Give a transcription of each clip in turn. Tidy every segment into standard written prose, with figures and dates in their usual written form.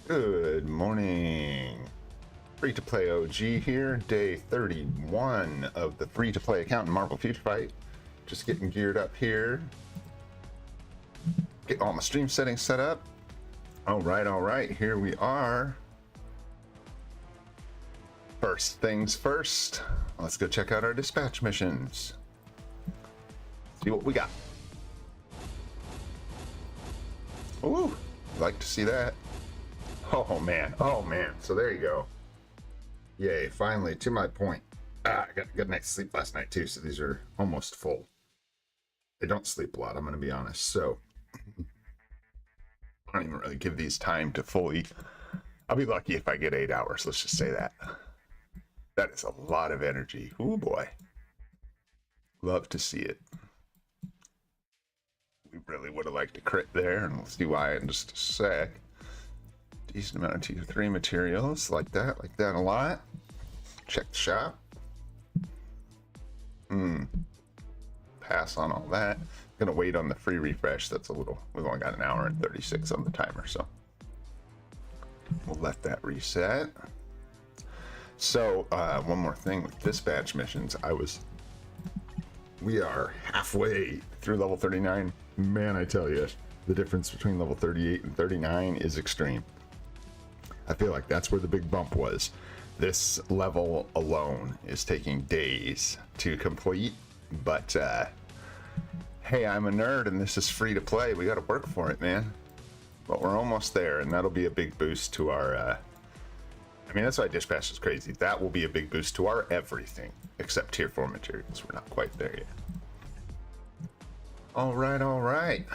Good morning. Free-to-play OG here, day 31 of the free-to-play account in Marvel Future Fight. Just getting geared up here. Get all my stream settings set up. All right, here we are. First things first, let's go check out our dispatch missions. See what we got. Ooh, like to see that. Oh man, so there you go. Yay, finally to my point. I got a good night's sleep last night too, so these are almost full. I don't sleep a lot, I'm gonna be honest, so I don't even really give these time to fully. I'll be lucky if I get 8 hours, let's just say that. That is a lot of energy. Ooh boy. Love to see it. We really would have liked to crit there, and we'll see why in just a sec. Decent amount of tier 3 materials, like that a lot. Check the shop. Pass on all that. Gonna wait on the free refresh. That's a little, we've only got an hour and 36 on the timer, so we'll let that reset. So one more thing with dispatch missions, we are halfway through level 39. Man, I tell you, the difference between level 38 and 39 is extreme. I feel like that's where the big bump was. This level alone is taking days to complete, but hey, I'm a nerd and this is free to play. We got to work for it, man. But we're almost there, and that'll be a big boost to our I mean, that's why dispatch is crazy. That will be a big boost to our everything except tier 4 materials. We're not quite there yet. All right.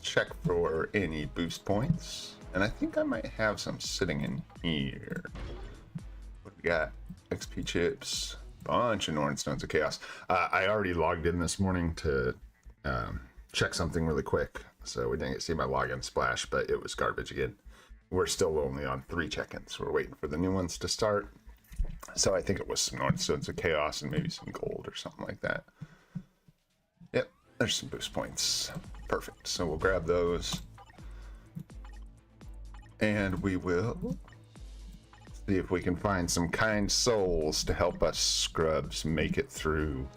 Check for any boost points. And I think I might have some sitting in here. What do we got? XP chips, bunch of Northern Stones of Chaos. I already logged in this morning to check something really quick. So we didn't get to see my login splash, but it was garbage again. We're still only on 3 check-ins. We're waiting for the new ones to start. So I think it was some Northern Stones of Chaos and maybe some gold or something like that. Yep, there's some boost points. Perfect. So we'll grab those. And we will see if we can find some kind souls to help us scrubs make it through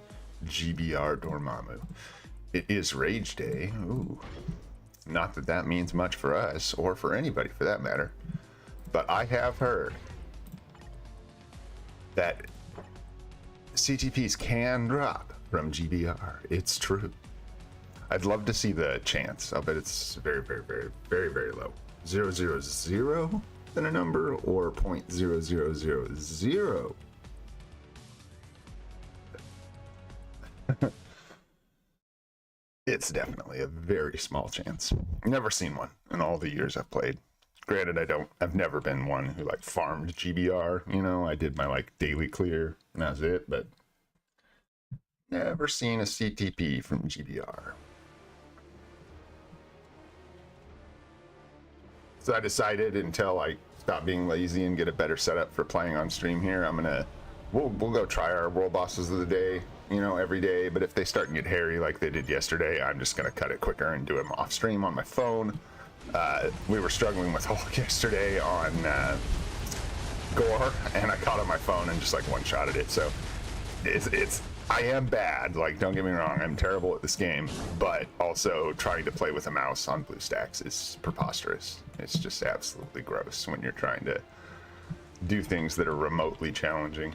GBR Dormammu. It is Rage Day. Ooh. Not that that means much for us, or for anybody for that matter. But I have heard that CTPs can drop from GBR. It's true. I'd love to see the chance. I'll bet it's very, very, very, very, very low. 0.000 than a number, or 0.0000. It's definitely a very small chance. Never seen one in all the years I've played. Granted, I've never been one who like farmed GBR, you know, I did my like daily clear and that was it, but never seen a CTP from GBR. So I decided until I stop being lazy and get a better setup for playing on stream here, we'll go try our world bosses of the day, you know, every day. But if they start and get hairy like they did yesterday, I'm just gonna cut it quicker and do them off stream on my phone. We were struggling with Hulk yesterday on Gore, and I caught on my phone and just like one-shotted it. So I am bad, like don't get me wrong, I'm terrible at this game, but also trying to play with a mouse on BlueStacks is preposterous. It's just absolutely gross when you're trying to do things that are remotely challenging.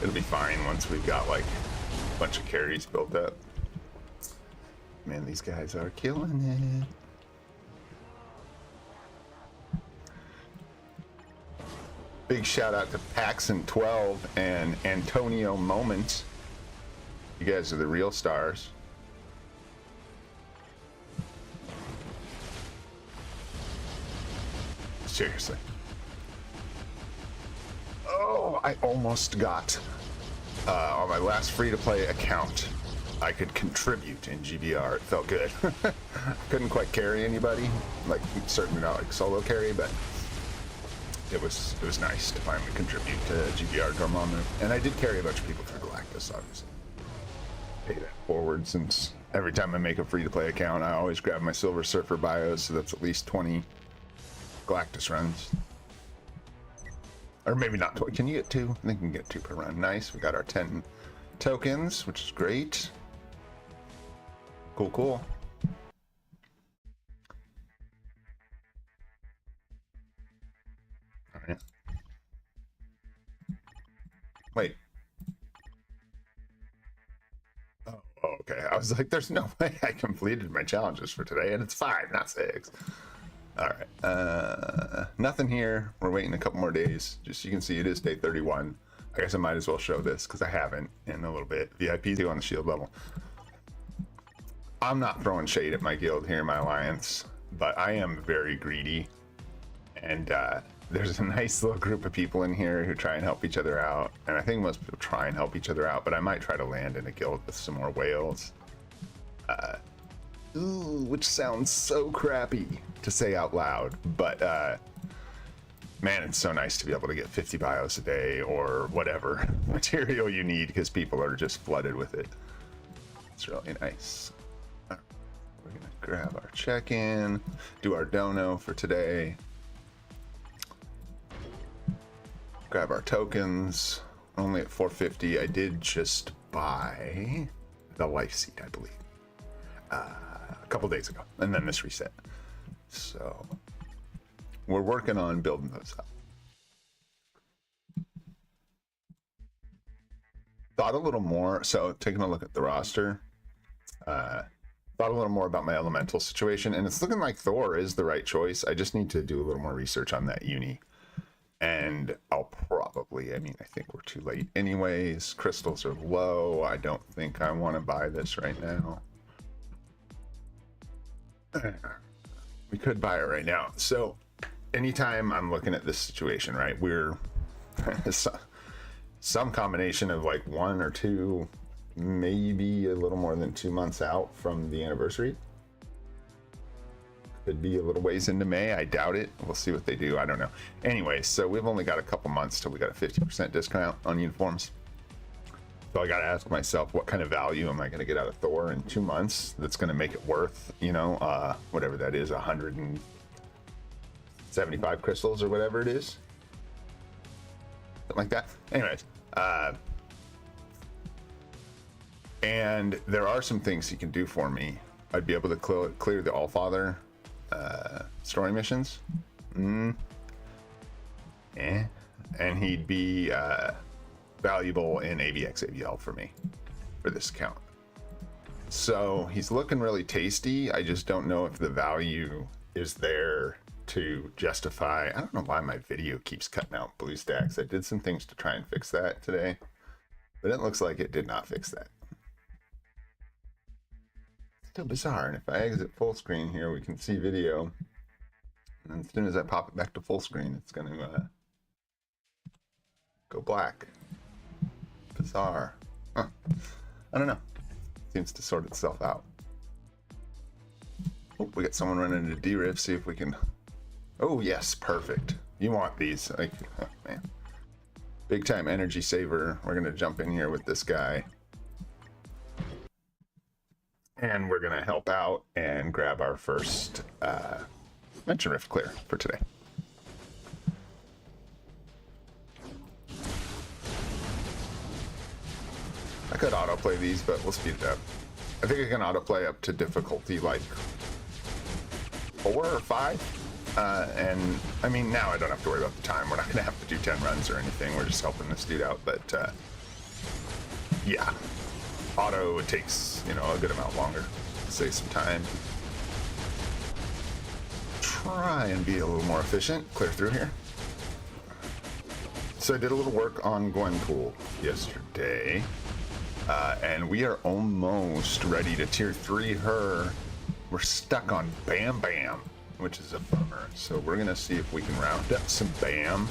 It'll be fine once we've got like a bunch of carries built up. Man, these guys are killing it. Big shout out to Paxson12 and Antonio Moment. You guys are the real stars. Seriously. Oh, I almost got on my last free-to-play account. I could contribute in GBR. It felt good. Couldn't quite carry anybody, like certainly not like solo carry, but it was nice to finally contribute to GBR Dormammu. And I did carry a bunch of people through Galactus, obviously. Pay that forward since Every time I make a free-to-play account, I always grab my Silver Surfer bios, so that's at least 20 Galactus runs. Or maybe not 20. Can you get 2? I think you can get 2 per run. Nice. We got our 10 tokens, which is great. Cool, cool. All right. Wait. Oh, okay. I was like, there's no way I completed my challenges for today, and it's 5, not 6. All right. Nothing here. We're waiting a couple more days. Just so you can see, it is day 31. I guess I might as well show this because I haven't in a little bit. VIP 2 on the shield level. I'm not throwing shade at my guild here, my alliance, but I am very greedy. And there's a nice little group of people in here who try and help each other out. And I think most people try and help each other out, but I might try to land in a guild with some more whales. Ooh, which sounds so crappy to say out loud, but man, it's so nice to be able to get 50 bios a day or whatever material you need because people are just flooded with it. It's really nice. We're gonna grab our check-in, do our dono for today, grab our tokens. Only at 450. I did just buy the life seed, I believe, a couple days ago, and then this reset. So we're working on building those up. Thought a little more, so taking a look at the roster, thought a little more about my elemental situation, and it's looking like Thor is the right choice. I just need to do a little more research on that uni, and I'll probably, I mean, I think we're too late anyways. Crystals are low. I don't think I want to buy this right now. We could buy it right now. So anytime I'm looking at this situation, right, we're some combination of like 1 or 2, maybe a little more than 2 months out from the anniversary. Could be a little ways into May. I doubt it. We'll see what they do. I don't know. Anyway, so we've only got a couple months till we got a 50% discount on uniforms. So I got to ask myself, what kind of value am I going to get out of Thor in 2 months that's going to make it worth, you know, whatever that is, 175 crystals or whatever it is. Something like that. Anyways, and there are some things he can do for me. I'd be able to clear the Allfather story missions. And he'd be valuable in AVX AVL for me for this account. So he's looking really tasty. I just don't know if the value is there to justify. I don't know why my video keeps cutting out blue stacks. I did some things to try and fix that today, but it looks like it did not fix that. Still bizarre. And if I exit full screen here, we can see video, and as soon as I pop it back to full screen, it's going to go black. Bizarre. Huh. I don't know. Seems to sort itself out. Oh, we got someone running into D-Riff. See if we can. Oh yes, perfect. You want these? Like, oh, man, big time energy saver. We're gonna jump in here with this guy, and we're gonna help out and grab our first Mention Rift clear for today. I could autoplay these, but we'll speed it up. I think I can autoplay up to difficulty like 4 or 5. And I mean, now I don't have to worry about the time. We're not gonna have to do 10 runs or anything. We're just helping this dude out. But yeah, auto, it takes, you know, a good amount longer. Save some time. Try and be a little more efficient. Clear through here. So I did a little work on Gwenpool yesterday. And we are almost ready to tier 3 her. We're stuck on Bam Bam, which is a bummer. So we're gonna see if we can round up some Bam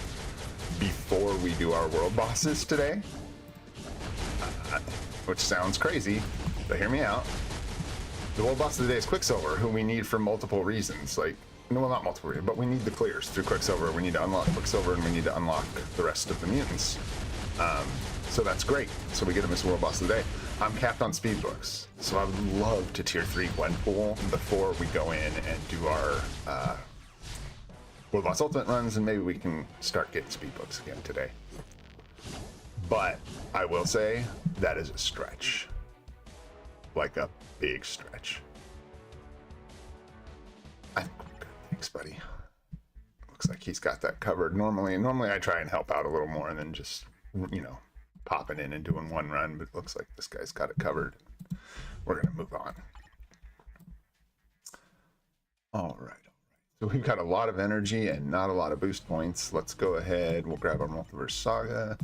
before we do our world bosses today. Which sounds crazy, but hear me out. The world boss of the day is Quicksilver, who we need for multiple reasons. Like, no, well, not multiple reasons, but we need the clears through Quicksilver. We need to unlock Quicksilver, and we need to unlock the rest of the mutants. So that's great. So we get him as world boss of the day. I'm capped on speed books, so I would love to tier 3 Gwenpool before we go in and do our World Boss Ultimate runs, and maybe we can start getting speed books again today. But I will say that is a stretch, like a big stretch. I think we're good. Thanks, buddy. Looks like he's got that covered. Normally I try and help out a little more and then just, you know, popping in and doing one run, but it looks like this guy's got it covered. We're gonna move on. All right. So we've got a lot of energy and not a lot of boost points. Let's go ahead. We'll grab our Multiverse Saga.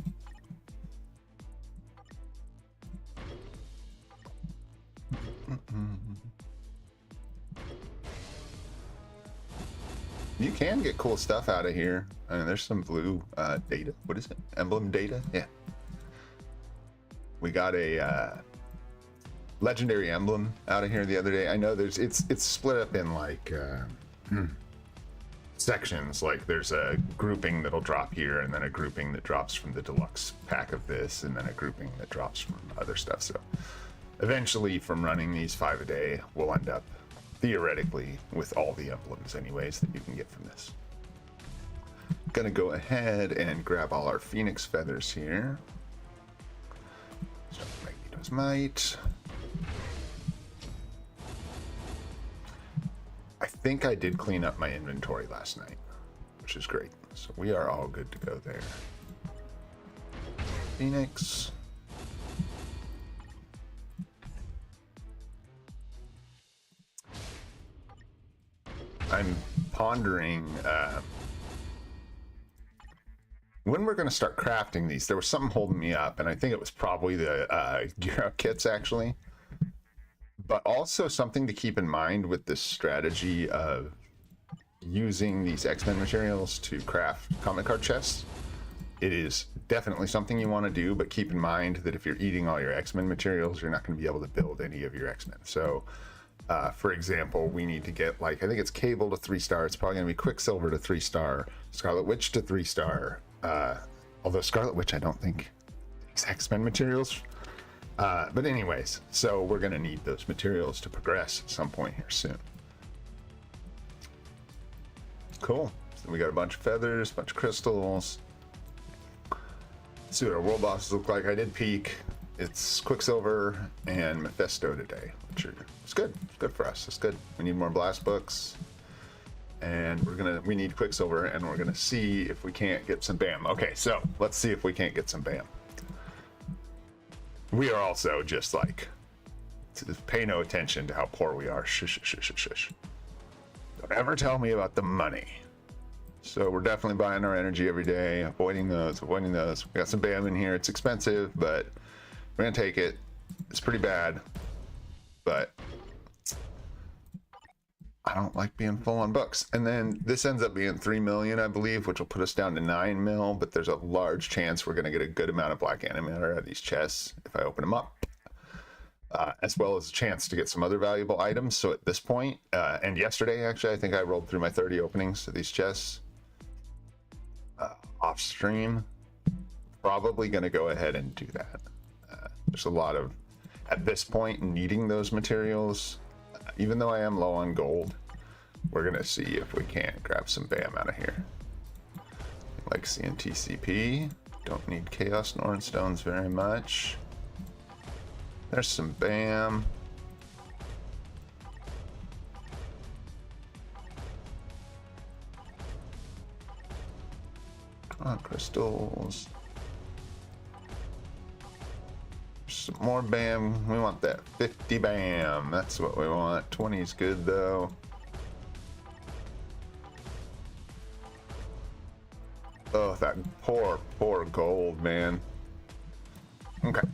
You can get cool stuff out of here. I mean, there's some blue data. What is it? Emblem data? Yeah. We got a legendary emblem out of here the other day. I know it's split up in like sections. Like there's a grouping that'll drop here, and then a grouping that drops from the deluxe pack of this, and then a grouping that drops from other stuff. So eventually, from running these 5 a day, we'll end up theoretically with all the emblems anyways that you can get from this. Gonna go ahead and grab all our Phoenix feathers here. So Magneto's Might. I think I did clean up my inventory last night, which is great. So we are all good to go there. Phoenix. I'm pondering when we're going to start crafting these. There was something holding me up, and I think it was probably the gear up kits actually, but also something to keep in mind with this strategy of using these X-Men materials to craft comic card chests. It is definitely something you want to do, but keep in mind that if you're eating all your X-Men materials, you're not going to be able to build any of your X-Men. So for example, we need to get, like, I think it's Cable to 3-star. It's probably going to be Quicksilver to 3-star, Scarlet Witch to 3-star. Although Scarlet Witch, I don't think is X-Men materials. But anyways, so we're going to need those materials to progress at some point here soon. Cool. So we got a bunch of feathers, a bunch of crystals. Let's see what our world bosses look like. I did peek. It's Quicksilver and Mephisto today, which it's good. It's good for us. It's good. We need more blast books, and we need Quicksilver, and we're gonna see if we can't get some BAM. Okay, so let's see if we can't get some BAM. We are also just like, pay no attention to how poor we are. Shush, shush, shush, shush. Don't ever tell me about the money. So we're definitely buying our energy every day, avoiding those. We got some BAM in here. It's expensive, but we're gonna take it. It's pretty bad, but I don't like being full on books. And then this ends up being 3 million, I believe, which will put us down to 9 mil, but there's a large chance we're gonna get a good amount of black antimatter out of these chests if I open them up, as well as a chance to get some other valuable items. So at this point, and yesterday actually, I think I rolled through my 30 openings to these chests off stream. Probably gonna go ahead and do that. There's a lot of, at this point, needing those materials. Even though I am low on gold, we're gonna see if we can't grab some BAM out of here. Like CNTCP, don't need Chaos Norn Stones very much. There's some BAM. Come on, crystals. Some more BAM. We want that 50 BAM. That's what we want. 20 is good though. Oh, that poor gold, man. Okay.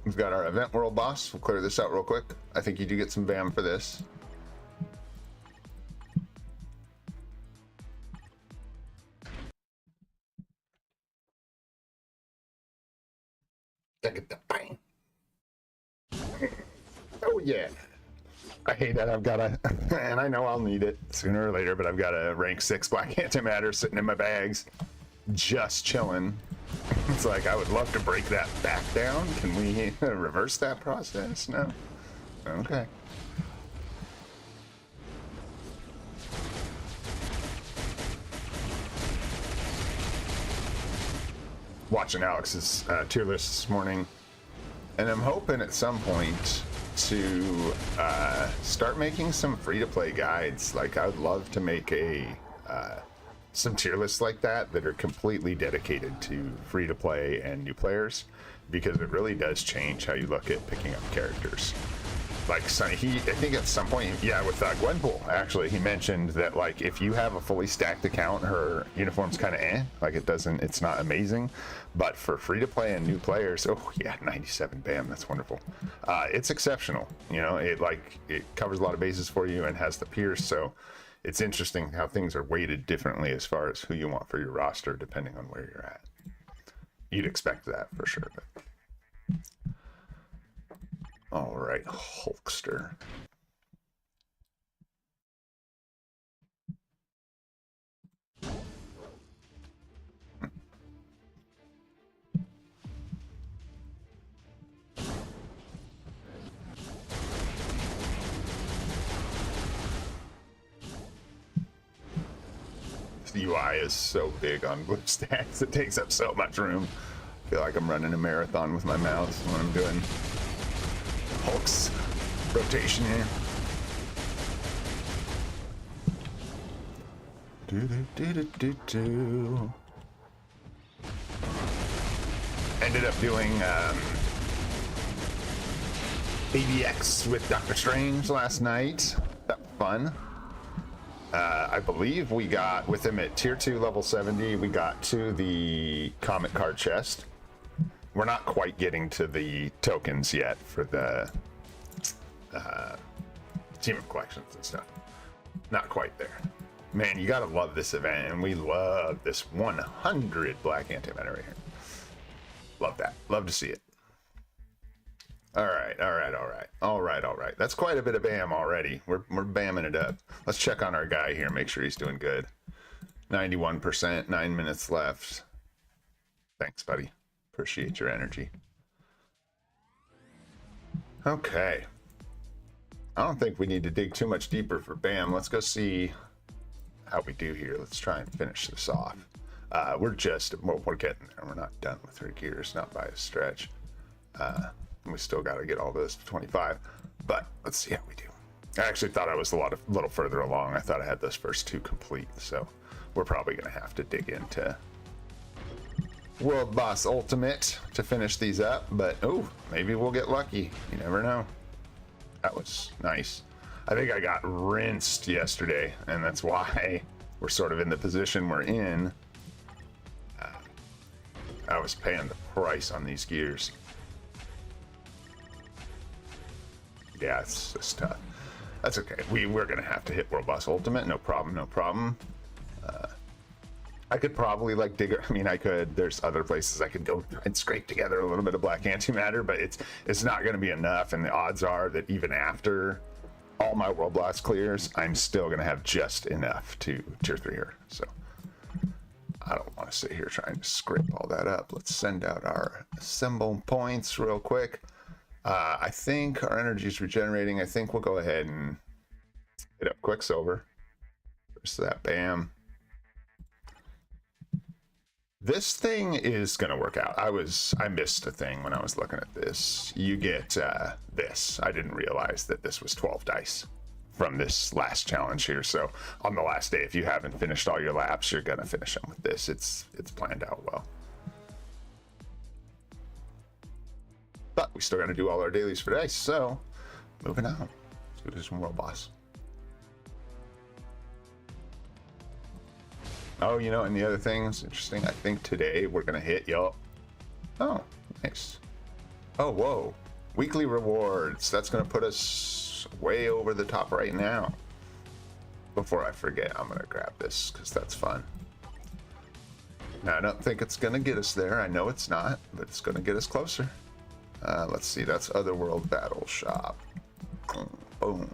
We've got our event world boss. We'll clear this out real quick. I think you do get some BAM for this. Oh yeah. I hate that I've got a, and I know I'll need it sooner or later, but I've got a rank 6 black antimatter sitting in my bags. just chilling. It's like, I would love to break that back down. Can we reverse that process? No. Okay. Watching Alex's tier list this morning, and I'm hoping at some point to start making some free-to-play guides. Like, I would love to make some tier lists like that are completely dedicated to free-to-play and new players, because it really does change how you look at picking up characters. Like, so I think at some point, yeah, with Gwenpool, actually, he mentioned that, like, if you have a fully stacked account, her uniform's kind of like, it's not amazing. But for free-to-play and new players, oh, yeah, 97 BAM, that's wonderful. It's exceptional, you know, it covers a lot of bases for you and has the pierce, so it's interesting how things are weighted differently as far as who you want for your roster, depending on where you're at. You'd expect that for sure, but... All right, Hulkster. The UI is so big on BlueStacks, it takes up so much room. I feel like I'm running a marathon with my mouse when I'm doing Hulk's rotation here. Ended up doing ABX with Doctor Strange last night. That was fun. I believe we got, with him at tier 2 level 70, we got to the comic card chest. We're not quite getting to the tokens yet for the team of collections and stuff. Not quite there. Man, you gotta love this event, and we love this 100 black antimatter right here. Love that. Love to see it. All right. That's quite a bit of BAM already. We're bamming it up. Let's check on our guy here, make sure he's doing good. 91%, 9 minutes left. Thanks, buddy. Appreciate your energy. Okay. I don't think we need to dig too much deeper for BAM. Let's go see how we do here. Let's try and finish this off. We're getting there. We're not done with her gears, not by a stretch. We still got to get all those to 25, but let's see how we do. I actually thought I was a little further along. I thought I had those first two complete, so we're probably going to have to dig into World Boss Ultimate to finish these up, but oh, maybe we'll get lucky. You never know. That was nice. I think I got rinsed yesterday, and that's why we're sort of in the position we're in. I was paying the price on these gears. Yeah, it's just tough. That's okay. We're gonna have to hit World Boss Ultimate. No problem. No problem. I could probably like dig. I mean, I could. There's other places I could go and scrape together a little bit of black antimatter, but it's not gonna be enough. And the odds are that even after all my World Boss clears, I'm still gonna have just enough to tier 3 her. So I don't want to sit here trying to scrape all that up. Let's send out our assemble points real quick. I think our energy is regenerating. I think we'll go ahead and hit up Quicksilver. There's that BAM. This thing is going to work out. I missed a thing when I was looking at this. You get this. I didn't realize that this was 12 dice from this last challenge here. So on the last day, if you haven't finished all your laps, you're going to finish them with this. It's planned out well. But we still got to do all our dailies for today. So moving on. Let's go do some World Boss. Oh, you know, and the other thing is interesting. I think today we're going to hit, y'all. Oh, nice. Oh, whoa. Weekly rewards. That's going to put us way over the top right now. Before I forget, I'm going to grab this because that's fun. Now, I don't think it's going to get us there. I know it's not, but it's going to get us closer. Let's see. That's Otherworld Battle Shop. Boom.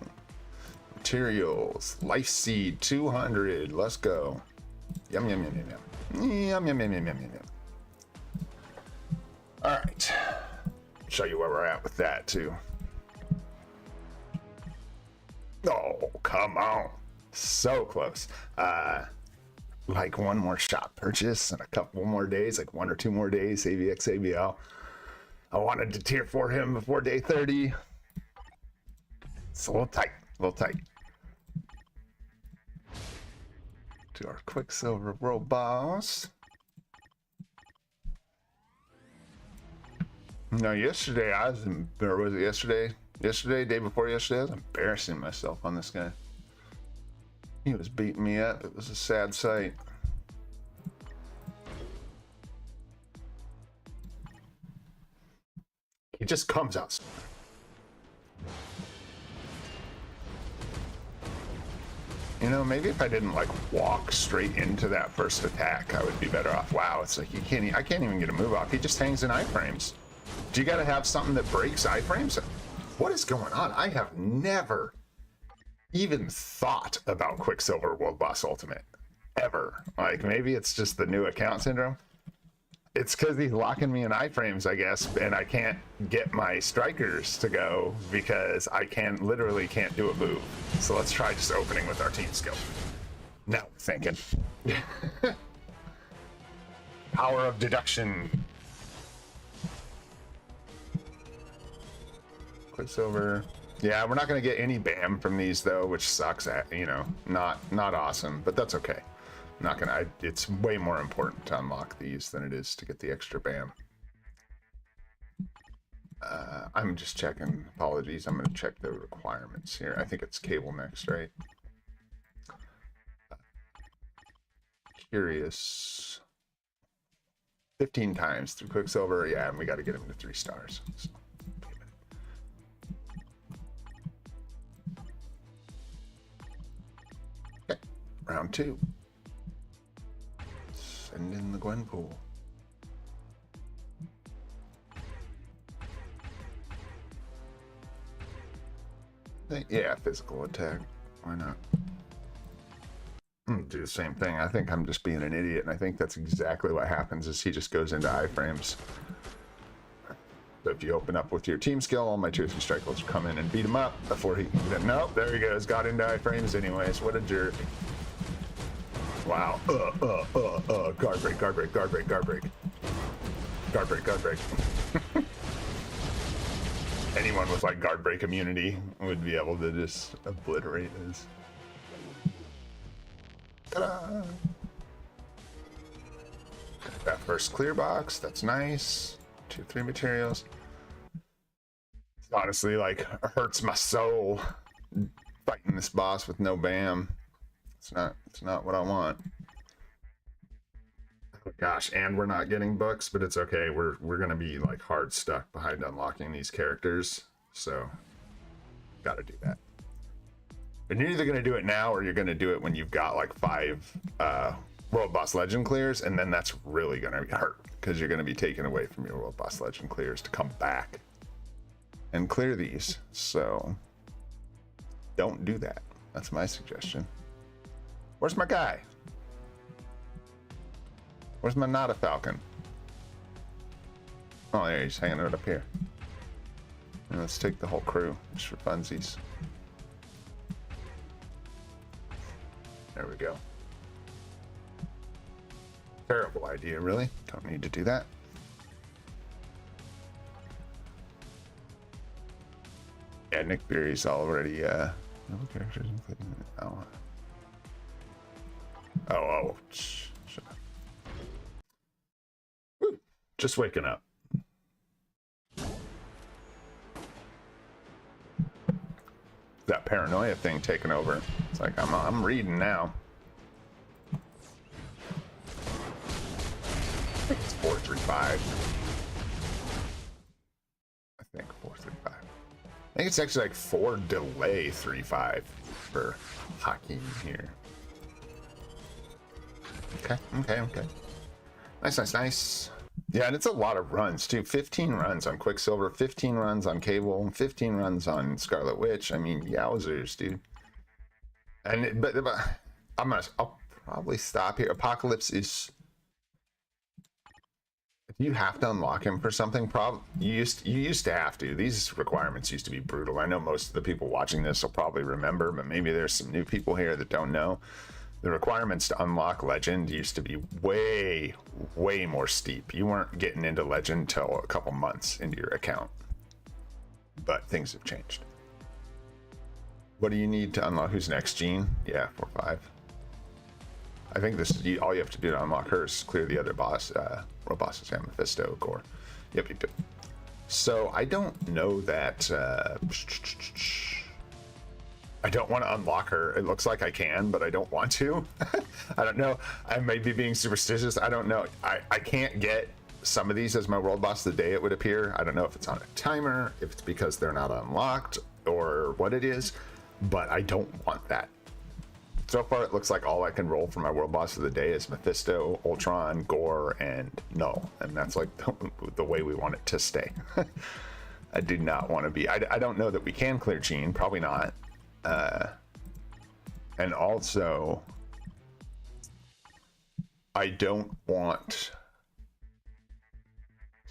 Materials. Life Seed 200. Let's go. Yum, yum, yum, yum, yum. Yum, yum, yum, yum, yum, yum. All right. Show you where we're at with that, too. Oh, come on. So close. Like one more shop purchase and a couple more days, like 1 or 2 more days, AVX, ABL. I wanted to tier 4 him before day 30. It's a little tight, a little tight. To our Quicksilver World Boss. No, yesterday I was, or was it yesterday? Yesterday, day before yesterday, I was embarrassing myself on this guy. He was beating me up. It was a sad sight. He just comes out. You know, maybe if I didn't like walk straight into that first attack, I would be better off. Wow, it's like I can't even get a move off. He just hangs in iframes. Do you got to have something that breaks iframes? What is going on? I have never even thought about Quicksilver World Boss Ultimate ever. Like maybe it's just the new account syndrome. It's because he's locking me in iframes, I guess, and I can't get my strikers to go because I literally can't do a move. So let's try just opening with our team skill. Now we're thinking. Power of deduction. Quicksilver. Yeah, we're not going to get any BAM from these though, which sucks. You know, not awesome, but that's okay. Not gonna. It's way more important to unlock these than it is to get the extra BAM. I'm just checking. Apologies. I'm going to check the requirements here. I think it's cable next, right? Curious. 15 times through Quicksilver. Yeah, and we got to get him to 3 stars. So. Okay, round 2. Send in the Gwenpool. Yeah, physical attack. Why not? Do the same thing. I think I'm just being an idiot, and I think that's exactly what happens is he just goes into iframes. So if you open up with your team skill, all my 2 or 3 strikers will come in and beat him up before he... Nope, there he goes. Got into iframes anyways. What a jerk. Wow. Guard break, guard break, guard break, guard break. Guard break, guard break. Anyone with like guard break immunity would be able to just obliterate his. Ta-da! That first clear box, that's nice. 2, 3 materials. Honestly, like, hurts my soul fighting this boss with no BAM. It's not what I want. Oh gosh, and we're not getting books, but it's okay. We're gonna be like hard stuck behind unlocking these characters, so gotta do that. And you're either gonna do it now or you're gonna do it when you've got like 5 World Boss Legend clears, and then that's really gonna hurt because you're gonna be taken away from your World Boss Legend clears to come back and clear these. So don't do that. That's my suggestion. Where's my guy? Where's my Nada Falcon? Oh, there he's hanging out up here. And let's take the whole crew just for funsies. There we go. Terrible idea, really. Don't need to do that. Yeah, Nick Fury's already, no characters including... Oh, shut up. Woo. Just waking up. That paranoia thing taking over. It's like, I'm reading now. I think it's 435. I think 435. I think it's actually like 4 delay 35 for hockey here. Okay. Nice. Yeah, and it's a lot of runs too. 15 runs on Quicksilver, 15 runs on Cable, 15 runs on Scarlet Witch. I mean, yowzers, dude. And but I'll probably stop here. Apocalypse is you have to unlock him for something. You used to have to. These requirements used to be brutal. I know most of the people watching this will probably remember, but maybe there's some new people here that don't know. The requirements to unlock Legend used to be way, way more steep. You weren't getting into Legend till a couple months into your account. But things have changed. What do you need to unlock? Who's next, Jean? Yeah, 4-5. I think this is all you have to do to unlock her is clear the other boss, world bosses, Mephisto, Gore. Yep. So I don't know that. I don't want to unlock her. It looks like I can, but I don't want to. I don't know. I may be being superstitious. I don't know. I can't get some of these as my world boss the day it would appear. I don't know if it's on a timer, if it's because they're not unlocked, or what it is, but I don't want that. So far, it looks like all I can roll for my world boss of the day is Mephisto, Ultron, Gore, and Null. And that's like the way we want it to stay. I do not want to be... I don't know that we can clear Gene. Probably not. And also, I don't want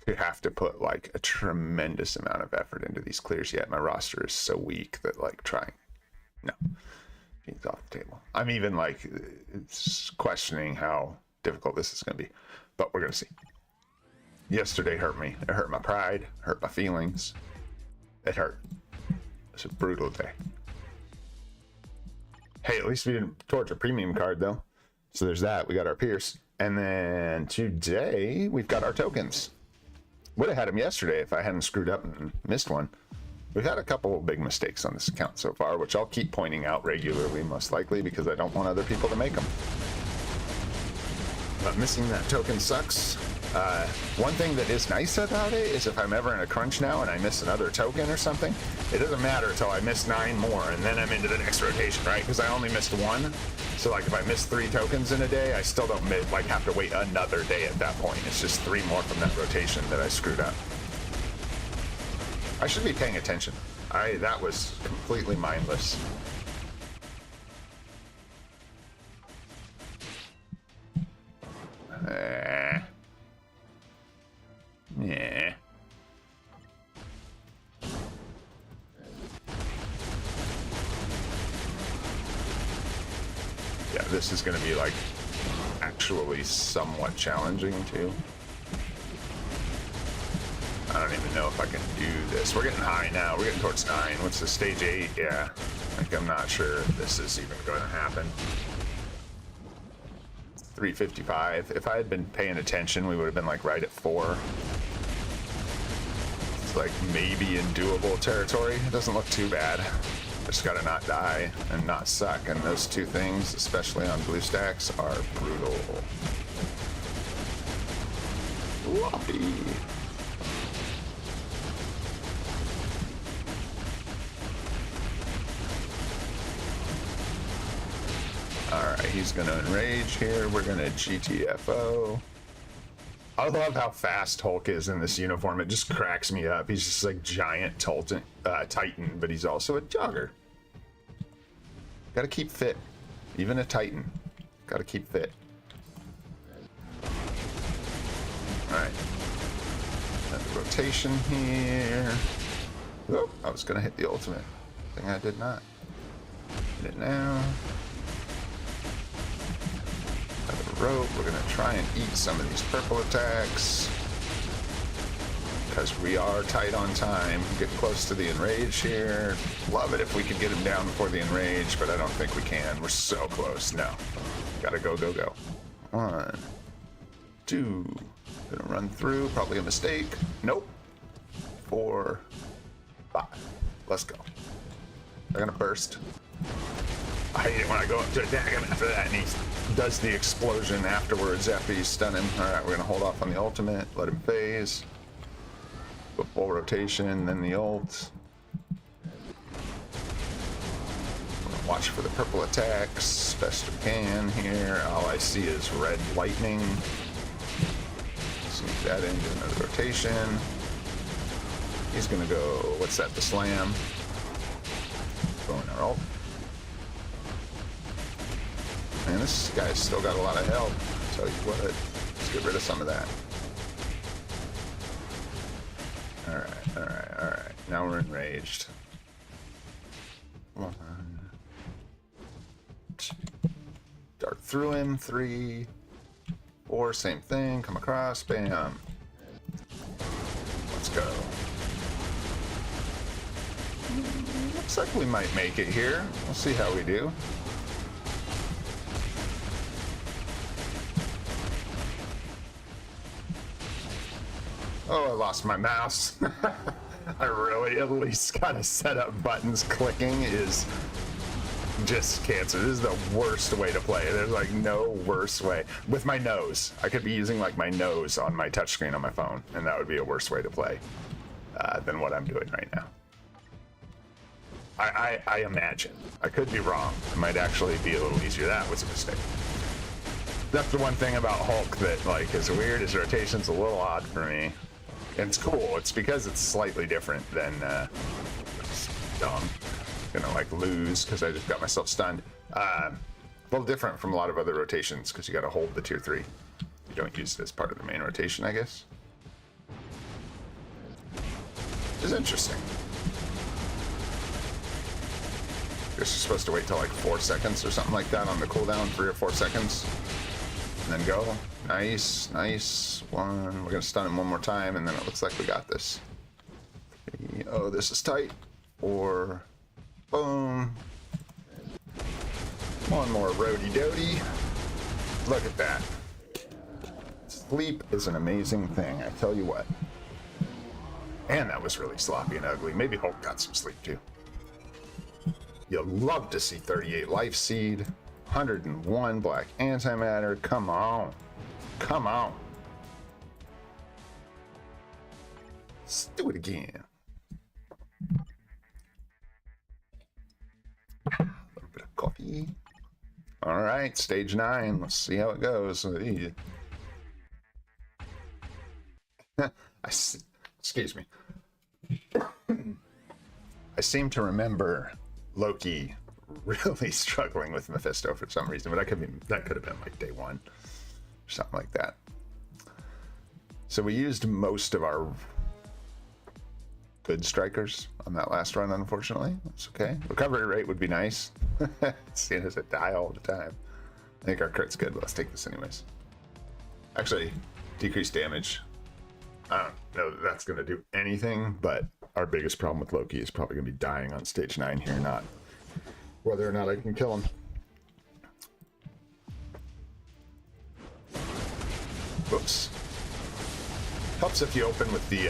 to have to put like a tremendous amount of effort into these clears yet. My roster is so weak that like trying... No. Gene's off the table. I'm even like it's questioning how difficult this is going to be, but we're going to see. Yesterday hurt me. It hurt my pride, hurt my feelings. It hurt. It's a brutal day. Hey, at least we didn't torch a premium card though. So there's that. We got our Pierce. And then today we've got our tokens. Would have had them yesterday if I hadn't screwed up and missed one. We've had a couple of big mistakes on this account so far, which I'll keep pointing out regularly, most likely, because I don't want other people to make them. But missing that token sucks. One thing that is nice about it is if I'm ever in a crunch now and I miss another token or something, it doesn't matter until I miss 9 more, and then I'm into the next rotation, right? Because I only missed 1. So like if I miss 3 tokens in a day, I still don't like have to wait another day at that point. It's just 3 more from that rotation that I screwed up. I should be paying attention. That was completely mindless. Yeah. Yeah, this is going to be like actually somewhat challenging too. I don't even know if I can do this. We're getting high now. We're getting towards 9. What's the stage 8? Yeah. Like, I'm not sure if this is even going to happen. 355. If I had been paying attention, we would have been like right at 4. It's like maybe in doable territory. It doesn't look too bad. Just gotta not die and not suck. And those 2 things, especially on blue stacks, are brutal. Whoppy. Alright, he's gonna enrage here. We're gonna GTFO. I love how fast Hulk is in this uniform. It just cracks me up. He's just like giant Titan, but he's also a jogger. Gotta keep fit. Even a Titan. Gotta keep fit. Alright. Another rotation here. Oh, I was gonna hit the ultimate. Thing I did not. Hit it now. Rope. We're gonna try and eat some of these purple attacks because we are tight on time. Get close to the enrage here. Love it if we could get him down before the enrage, but I don't think we can. We're so close. No, gotta go. 1, 2. Gonna run through. Probably a mistake. Nope. 4, 5. Let's go. They're gonna burst. I hate it when I go up to attack him after that and he does the explosion afterwards after you stun him. Alright, we're going to hold off on the ultimate, let him phase. Go full rotation, then the ult. Watch for the purple attacks best we can here. All I see is red lightning. Sneak that into another rotation. He's going to go, what's that, the slam. Going our ult. Man, this guy's still got a lot of health. I'll tell you what, let's get rid of some of that. Alright, alright, alright. Now we're enraged. 1, 2. Dart through him. 3, 4. Same thing. Come across. Bam. Let's go. Looks like we might make it here. We'll see how we do. Oh, I lost my mouse. I really at least gotta set up buttons. Clicking is just cancer. This is the worst way to play. There's like no worse way. With my nose. I could be using like my nose on my touchscreen on my phone, and that would be a worse way to play than what I'm doing right now. I imagine. I could be wrong. It might actually be a little easier. That was a mistake. That's the one thing about Hulk that like is weird. His rotation's a little odd for me. And it's cool. It's because it's slightly different than dumb. Gonna like lose because I just got myself stunned. A little different from a lot of other rotations because you got to hold the tier 3. You don't use it as part of the main rotation, I guess. Which is interesting. I guess you're supposed to wait till like 4 seconds or something like that on the cooldown, 3 or 4 seconds, and then go. Nice, nice. 1. We're gonna stun him one more time, and then it looks like we got this. 3. Oh, this is tight. 4. Boom. 1 more roady-doty. Look at that. Sleep is an amazing thing, I tell you what. And that was really sloppy and ugly. Maybe Hulk got some sleep too. You'll love to see 38 life seed, 101 black antimatter. Come on. Come on. Let's do it again. A little bit of coffee. All right, stage 9. Let's see how it goes. Excuse me. I seem to remember Loki really struggling with Mephisto for some reason, but that could have been like day 1 or something like that. So we used most of our good strikers on that last run, unfortunately. That's okay. Recovery rate would be nice, seeing as it die all the time. I think our crit's good, but let's take this anyways. Actually, decreased damage. I don't know that that's going to do anything, but our biggest problem with Loki is probably going to be dying on stage 9 here, not whether or not I can kill him. Whoops. Helps if you open with the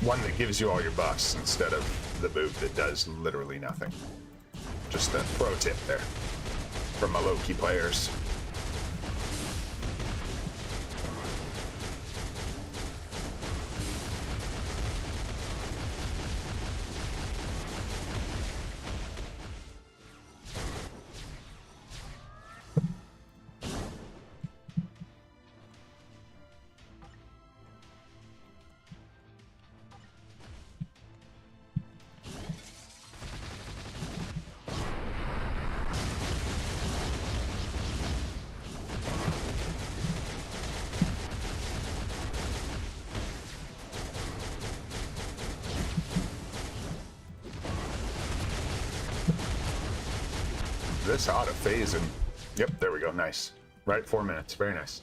one that gives you all your buffs instead of the move that does literally nothing. Just a pro tip there from my Loki players. This ought to phase him. Yep, there we go. Nice. Right at 4 minutes. Very nice.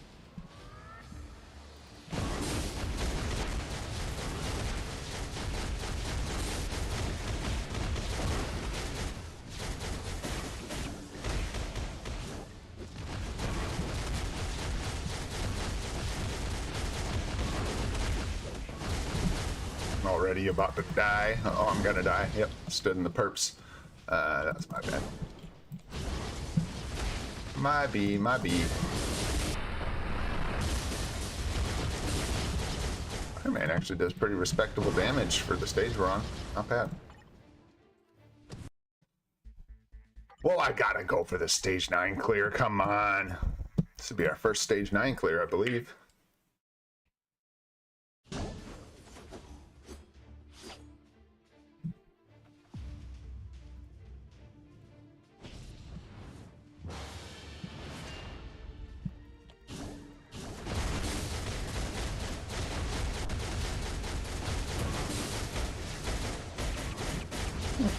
I'm already about to die. Oh, I'm gonna die. Yep, stood in the perps. That's my bad. My B. Iron Man actually does pretty respectable damage for the stage we're on. Not bad. Well, I gotta go for the stage 9 clear. Come on. This would be our first stage 9 clear, I believe.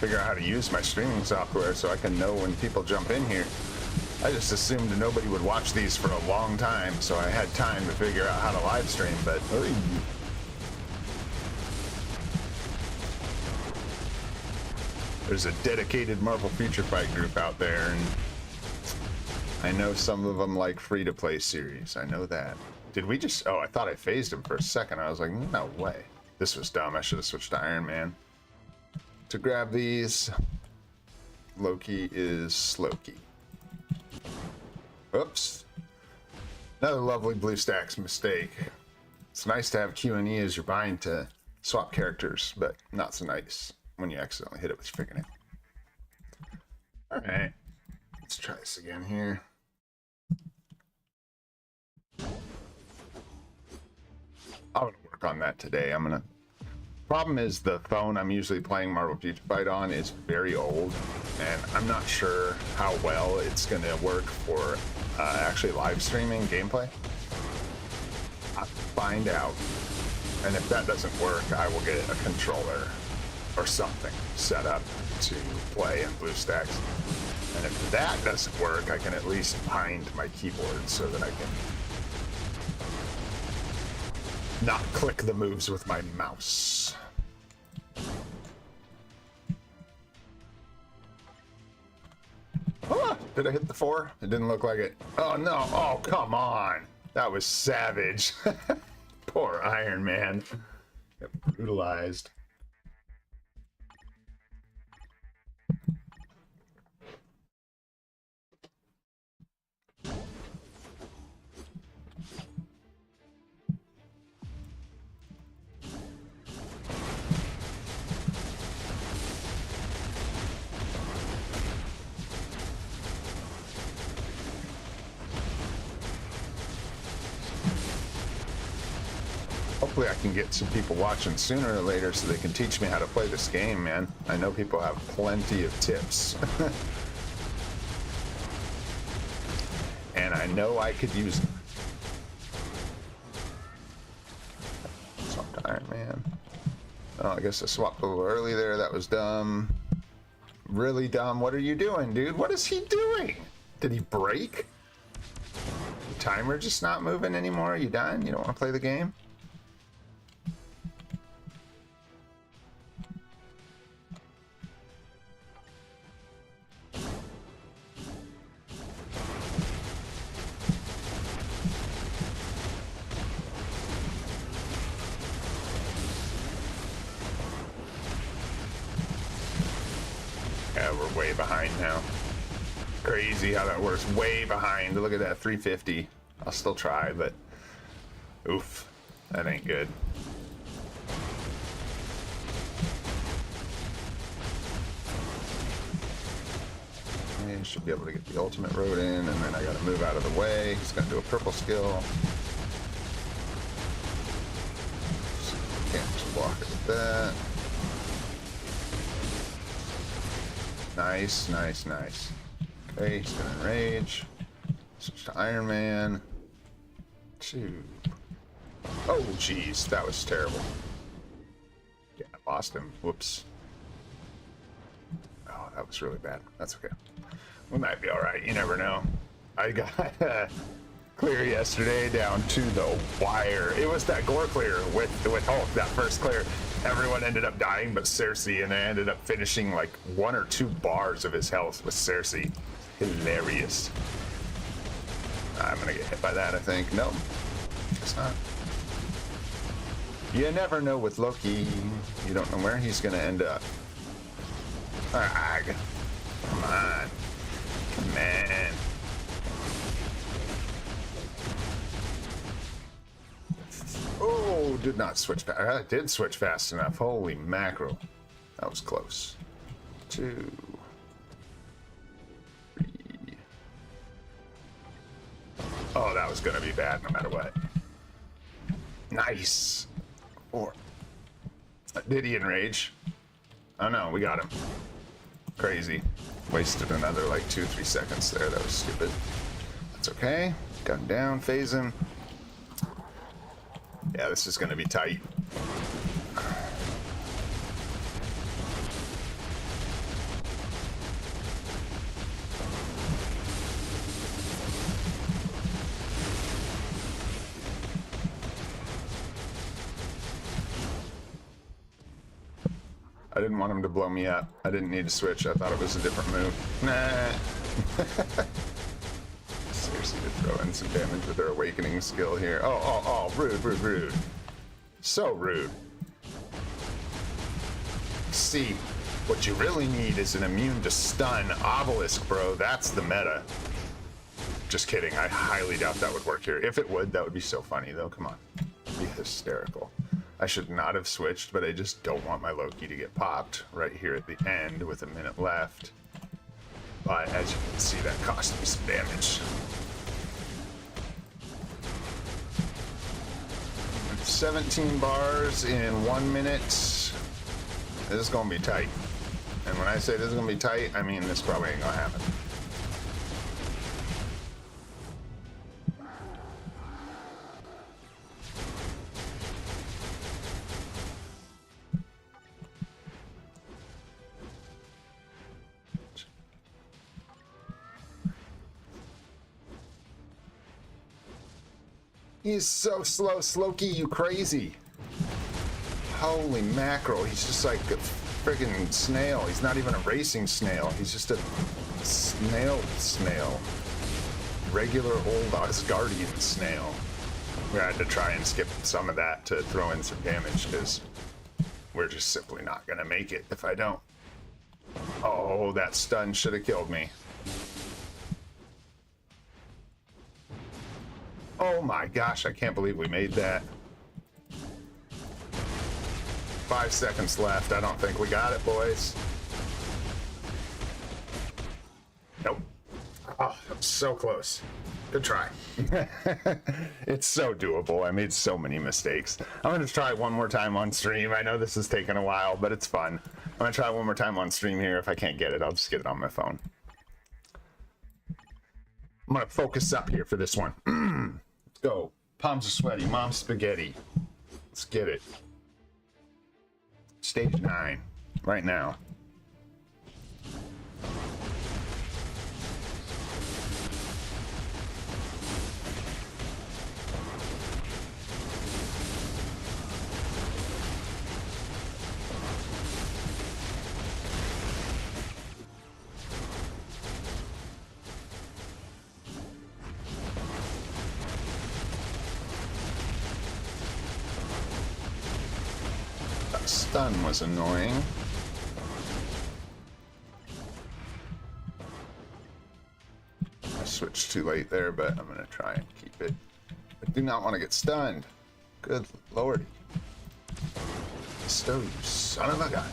Figure out how to use my streaming software so I can know when people jump in here. I just assumed nobody would watch these for a long time, so I had time to figure out how to live stream, but there's a dedicated Marvel Future Fight group out there, and I know some of them like free-to-play series. I know that. Did we just... Oh, I thought I phased him for a second. I was like, no way. This was dumb. I should have switched to Iron Man. To grab these, Loki is Slowkey. Oops. Another lovely BlueStacks mistake. It's nice to have Q&E as your bind to swap characters, but not so nice when you accidentally hit it with your fingernail. Alright. Let's try this again here. I'm gonna work on that today. Problem is the phone I'm usually playing Marvel Future Fight on is very old, and I'm not sure how well it's gonna work for actually live streaming gameplay. I'll find out, and if that doesn't work, I will get a controller or something set up to play in BlueStacks. And if that doesn't work, I can at least bind my keyboard so that I can not click the moves with my mouse. Ah, did I hit the 4? It didn't look like it. Oh no, oh come on. That was savage. Poor Iron Man. Got brutalized. Hopefully I can get some people watching sooner or later so they can teach me how to play this game, man. I know people have plenty of tips. And I know I could use them. Swapped to Iron Man. Oh, I guess I swapped a little early there. That was dumb. Really dumb. What are you doing, dude? What is he doing? Did he break? The timer just not moving anymore? Are you done? You don't want to play the game? We're way behind now. Crazy how that works. Way behind. Look at that, 350. I'll still try, but oof, that ain't good. And should be able to get the ultimate road in, and then I gotta move out of the way. He's gonna do a purple skill. So can't just block it with that. Nice, nice, nice. Okay, he's gonna enrage. Switch to Iron Man. 2. Oh, jeez, that was terrible. Yeah, I lost him. Whoops. Oh, that was really bad. That's okay. We might be alright, you never know. I got clear yesterday down to the wire. It was that gore clear with Hulk, that first clear. Everyone ended up dying but Cersei, and I ended up finishing like 1 or 2 bars of his health with Cersei. Hilarious. I'm gonna get hit by that, I think. No, guess not. You never know with Loki. You don't know where he's gonna end up. Arrgh. Come on. Come on. Oh, did not switch fast. I did switch fast enough. Holy mackerel. That was close. 2, 3. Oh, that was going to be bad no matter what. Nice. 4. Did he enrage? Oh no, we got him. Crazy. Wasted another like 2-3 seconds there. That was stupid. That's okay. Gun down, phase him. Yeah, this is going to be tight. I didn't want him to blow me up. I didn't need to switch. I thought it was a different move. Nah. Seriously, to throw in some damage with their awakening skill here. Oh, rude, rude, rude. So rude. See, what you really need is an immune to stun obelisk, bro. That's the meta. Just kidding. I highly doubt that would work here. If it would, that would be so funny, though. Come on. It'd be hysterical. I should not have switched, but I just don't want my Loki to get popped right here at the end with a minute left. But as you can see, that cost me some damage. 17 bars in 1 minute. This is gonna be tight. And when I say this is gonna be tight, I mean this probably ain't gonna happen. He's so slow, Slowkey, you crazy. Holy mackerel, he's just like a friggin' snail. He's not even a racing snail. He's just a snail. Regular old Asgardian snail. We had to try and skip some of that to throw in some damage because we're just simply not gonna make it if I don't. Oh, that stun should have killed me. Oh my gosh, I can't believe we made that. 5 seconds left. I don't think we got it, boys. Nope. Oh, that was so close. Good try. It's so doable. I made so many mistakes. I'm going to try one more time on stream. I know this is taking a while, but it's fun. I'm going to try one more time on stream here. If I can't get it, I'll just get it on my phone. I'm going to focus up here for this one. Let's go. Palms are sweaty. Mom's spaghetti. Let's get it. Stage 9. Right now. Stun was annoying. I switched too late there, but I'm gonna try and keep it. I do not want to get stunned. Good lordy. Stow, you son of a gun.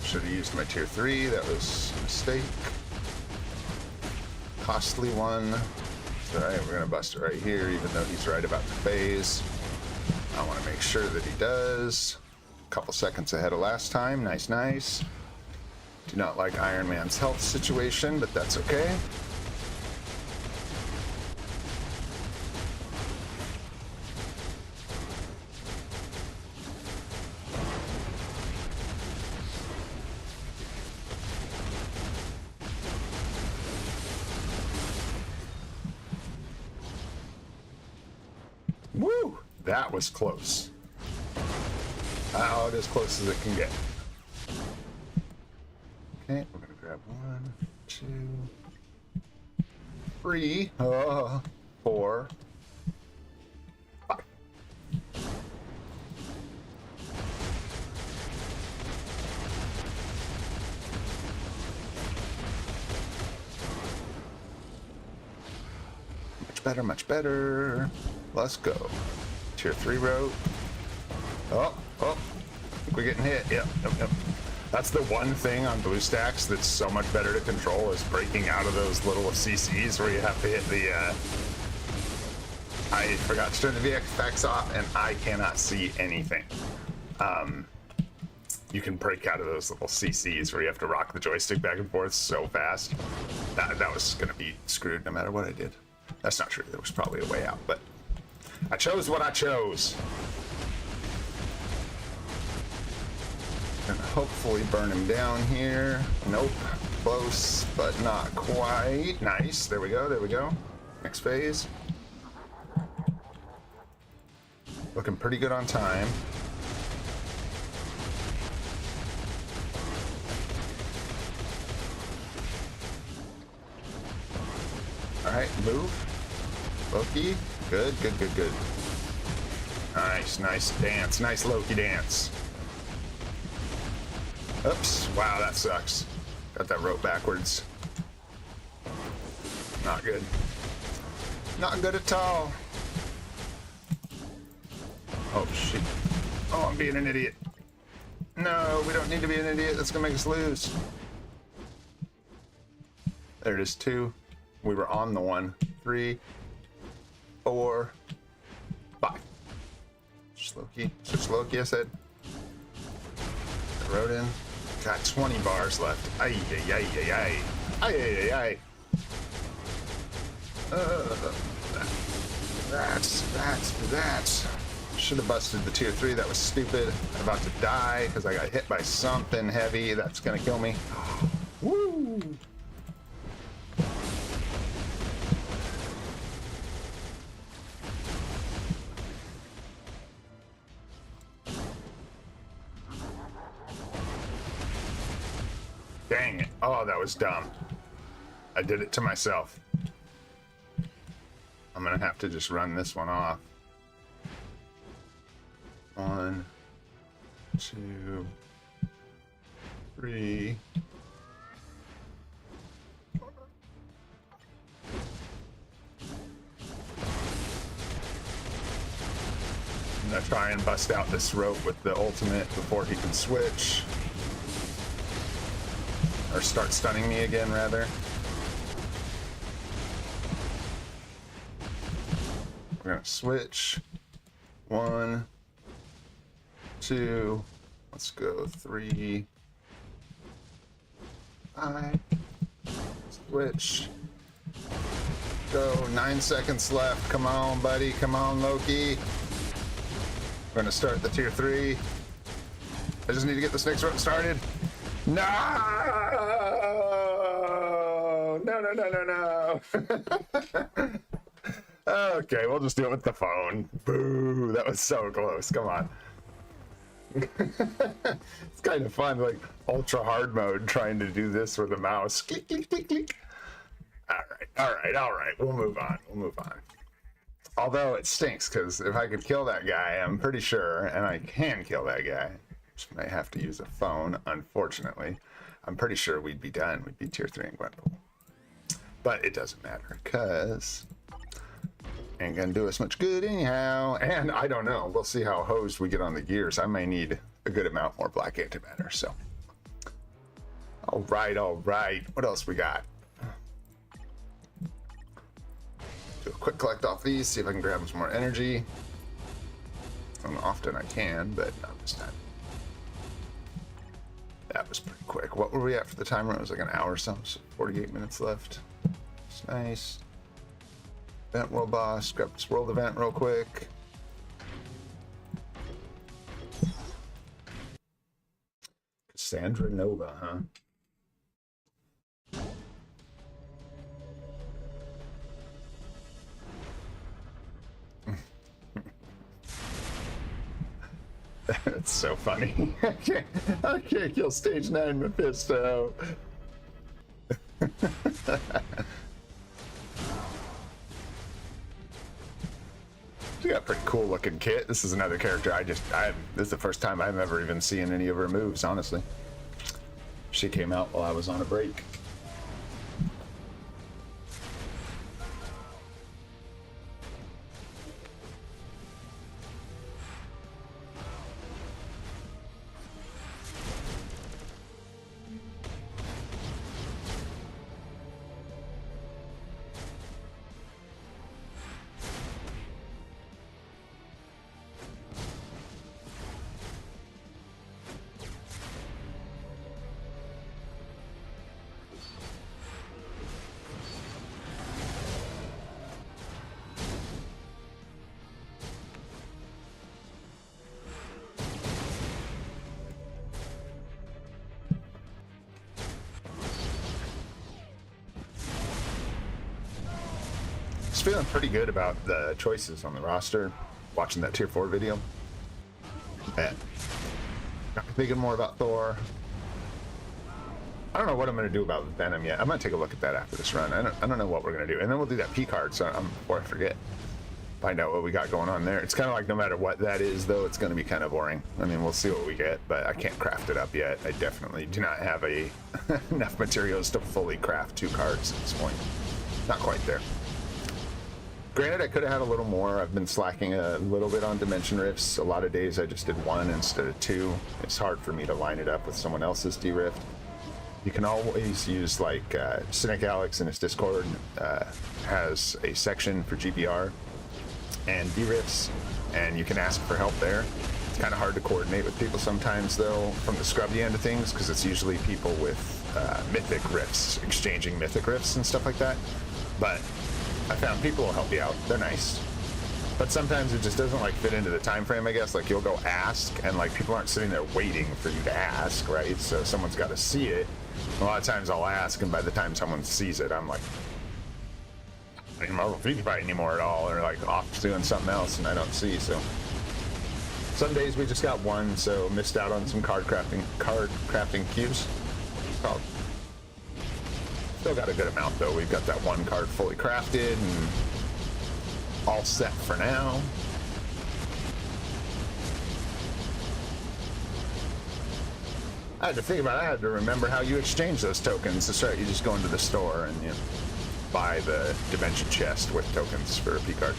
Should have used my tier 3. That was a mistake. Costly one. Alright, we're gonna bust it right here, even though he's right about the phase. I want to make sure that he does. A couple seconds ahead of last time. Nice, nice. Do not like Iron Man's health situation, but that's okay. Woo! That was close. About as close as it can get. Okay, we're gonna grab 1, 2, 3, 4, 5. Much better, much better. Let's go. Tier 3 road. Oh, I think we're getting hit. Yep. That's the one thing on BlueStacks that's so much better to control is breaking out of those little CCs where you have to hit the, I forgot to turn the VFX off and I cannot see anything. You can break out of those little CCs where you have to rock the joystick back and forth so fast. That was gonna be screwed no matter what I did. That's not true. There was probably a way out, but I chose what I chose. And hopefully burn him down here. Nope. Close, but not quite. Nice. There we go. There we go. Next phase. Looking pretty good on time. Alright, move. Loki. Good, good, good, good. Nice, nice dance. Nice Loki dance. Oops. Wow, that sucks. Got that rope backwards. Not good. Not good at all. Oh, shit. Oh, I'm being an idiot. No, we don't need to be an idiot. That's gonna make us lose. There it is, 2. We were on the 1. 3, 4, 5. Switch Loki, I said. Rode in. Got 20 bars left. Ay, ay, ay, ay, ay. Ay, ay, ay, ay. That's. Should have busted the tier 3. That was stupid. I'm about to die because I got hit by something heavy. That's gonna kill me. Woo! Dang it. Oh, that was dumb. I did it to myself. I'm gonna have to just run this one off. 1, 2, 3. I'm gonna try and bust out this rope with the ultimate before he can switch. Or start stunning me again, rather. We're gonna switch. 1, 2, let's go 3, 5, switch, go, 9 seconds left, come on buddy, come on Loki. We're gonna start the tier 3. I just need to get this next rope started. No! No. Okay, we'll just do it with the phone. Boo, that was so close, come on. It's kind of fun, like ultra hard mode, trying to do this with a mouse. Click, click, click, click. All right. We'll move on. Although it stinks, because if I could kill that guy, I'm pretty sure, and I can kill that guy, just might have to use a phone, unfortunately. I'm pretty sure we'd be done. We'd be tier 3 in Gwenpool. But it doesn't matter, because ain't gonna do us much good anyhow. And I don't know. We'll see how hosed we get on the gears. I may need a good amount more black antimatter, so. All right. What else we got? Do a quick collect off these, see if I can grab some more energy. I don't know, often I can, but not this time. That was pretty quick. What were we at for the timer? It was like an hour or something, so 48 minutes left. It's nice. Event world boss, grab this world event real quick. Cassandra Nova, huh? That's so funny. I can't kill stage 9 Mephisto. She got a pretty cool looking kit. This is another character this is the first time I've ever even seen any of her moves, honestly. She came out while I was on a break. Feeling pretty good about the choices on the roster. watching that tier 4 video. And I'm thinking more about Thor. I don't know what I'm going to do about Venom yet. I'm going to take a look at that after this run. I don't know what we're going to do. And then we'll do that P card, so before I forget. Find out what we got going on there. It's kind of like no matter what that is, though, it's going to be kind of boring. I mean, we'll see what we get, but I can't craft it up yet. I definitely do not have enough materials to fully craft 2 cards at this point. Not quite there. Granted, I could have had a little more. I've been slacking a little bit on dimension rifts. A lot of days I just did 1 instead of 2. It's hard for me to line it up with someone else's D-rift. You can always use, like, Cynic Alex in his Discord has a section for GBR and D-rifts, and you can ask for help there. It's kind of hard to coordinate with people sometimes, though, from the scrubby end of things, because it's usually people with mythic rifts, exchanging mythic rifts and stuff like that. But I found people will help you out. They're nice. But sometimes it just doesn't, like, fit into the time frame, I guess. Like, you'll go ask, and, like, people aren't sitting there waiting for you to ask, right? So someone's got to see it. A lot of times I'll ask, and by the time someone sees it, I'm like, I don't know if you can fight anymore at all, or like off doing something else, and I don't see. So some days we just got 1, so missed out on some card crafting cubes. Oh. Still got a good amount though. We've got that 1 card fully crafted and all set for now. I had to think about it. I had to remember how you exchange those tokens. That's right, you just go into the store and you buy the dimension chest with tokens for a P card.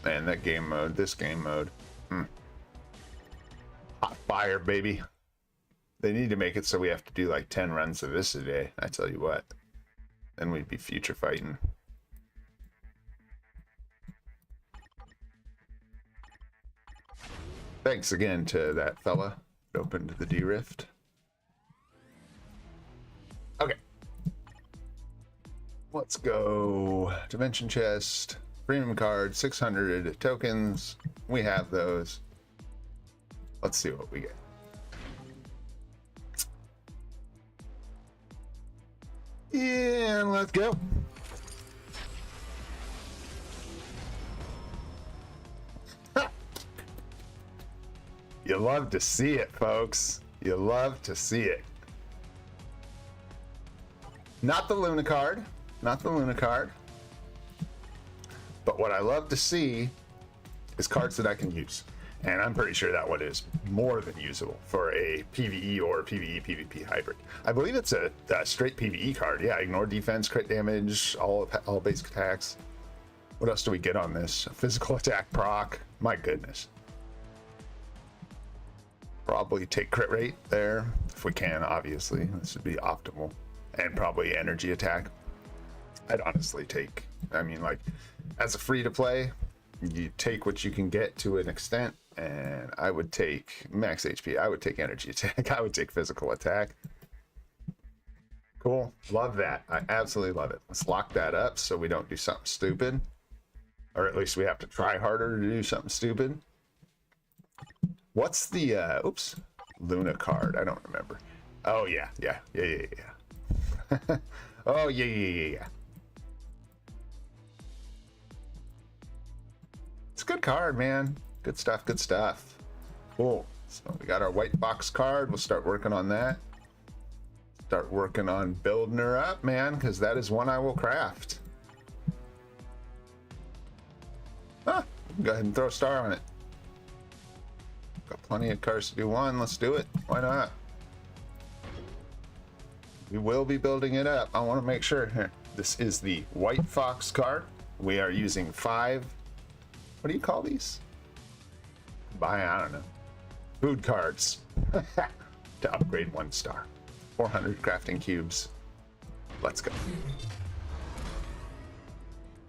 Man, that game mode, this game mode. Hot fire, baby. They need to make it so we have to do like 10 runs of this a day. I tell you what. Then we'd be future fighting. Thanks again to that fella who opened the D-Rift. Okay. Let's go. Dimension chest, premium card, 600 tokens. We have those. Let's see what we get. And let's go. You love to see it, folks. You love to see it. Not the Luna card. Not the Luna card. But what I love to see is cards that I can use. And I'm pretty sure that one is more than usable for a PvE or PvE PvP hybrid. I believe it's a straight PvE card. Yeah, ignore defense, crit damage, all basic attacks. What else do we get on this? Physical attack proc. My goodness. Probably take crit rate there if we can, obviously. This would be optimal. And probably energy attack. I'd honestly take, I mean, like, as a free to play, you take what you can get to an extent, and I would take max HP. I would take energy attack. I would take physical attack. Cool. Love that. I absolutely love it. Let's lock that up so we don't do something stupid. Or at least we have to try harder to do something stupid. What's the, oops, Luna card? I don't remember. Oh, yeah. Oh, yeah. It's a good card, man. Good stuff, good stuff. Cool. So we got our white box card. We'll start working on that. Start working on building her up, man, because that is one I will craft. Ah, go ahead and throw a star on it. Got plenty of cards to do 1. Let's do it. Why not? We will be building it up. I want to make sure. Here, this is the White Fox card. We are using 5. What do you call these? I don't know. Food cards to upgrade 1 star. 400 crafting cubes. Let's go.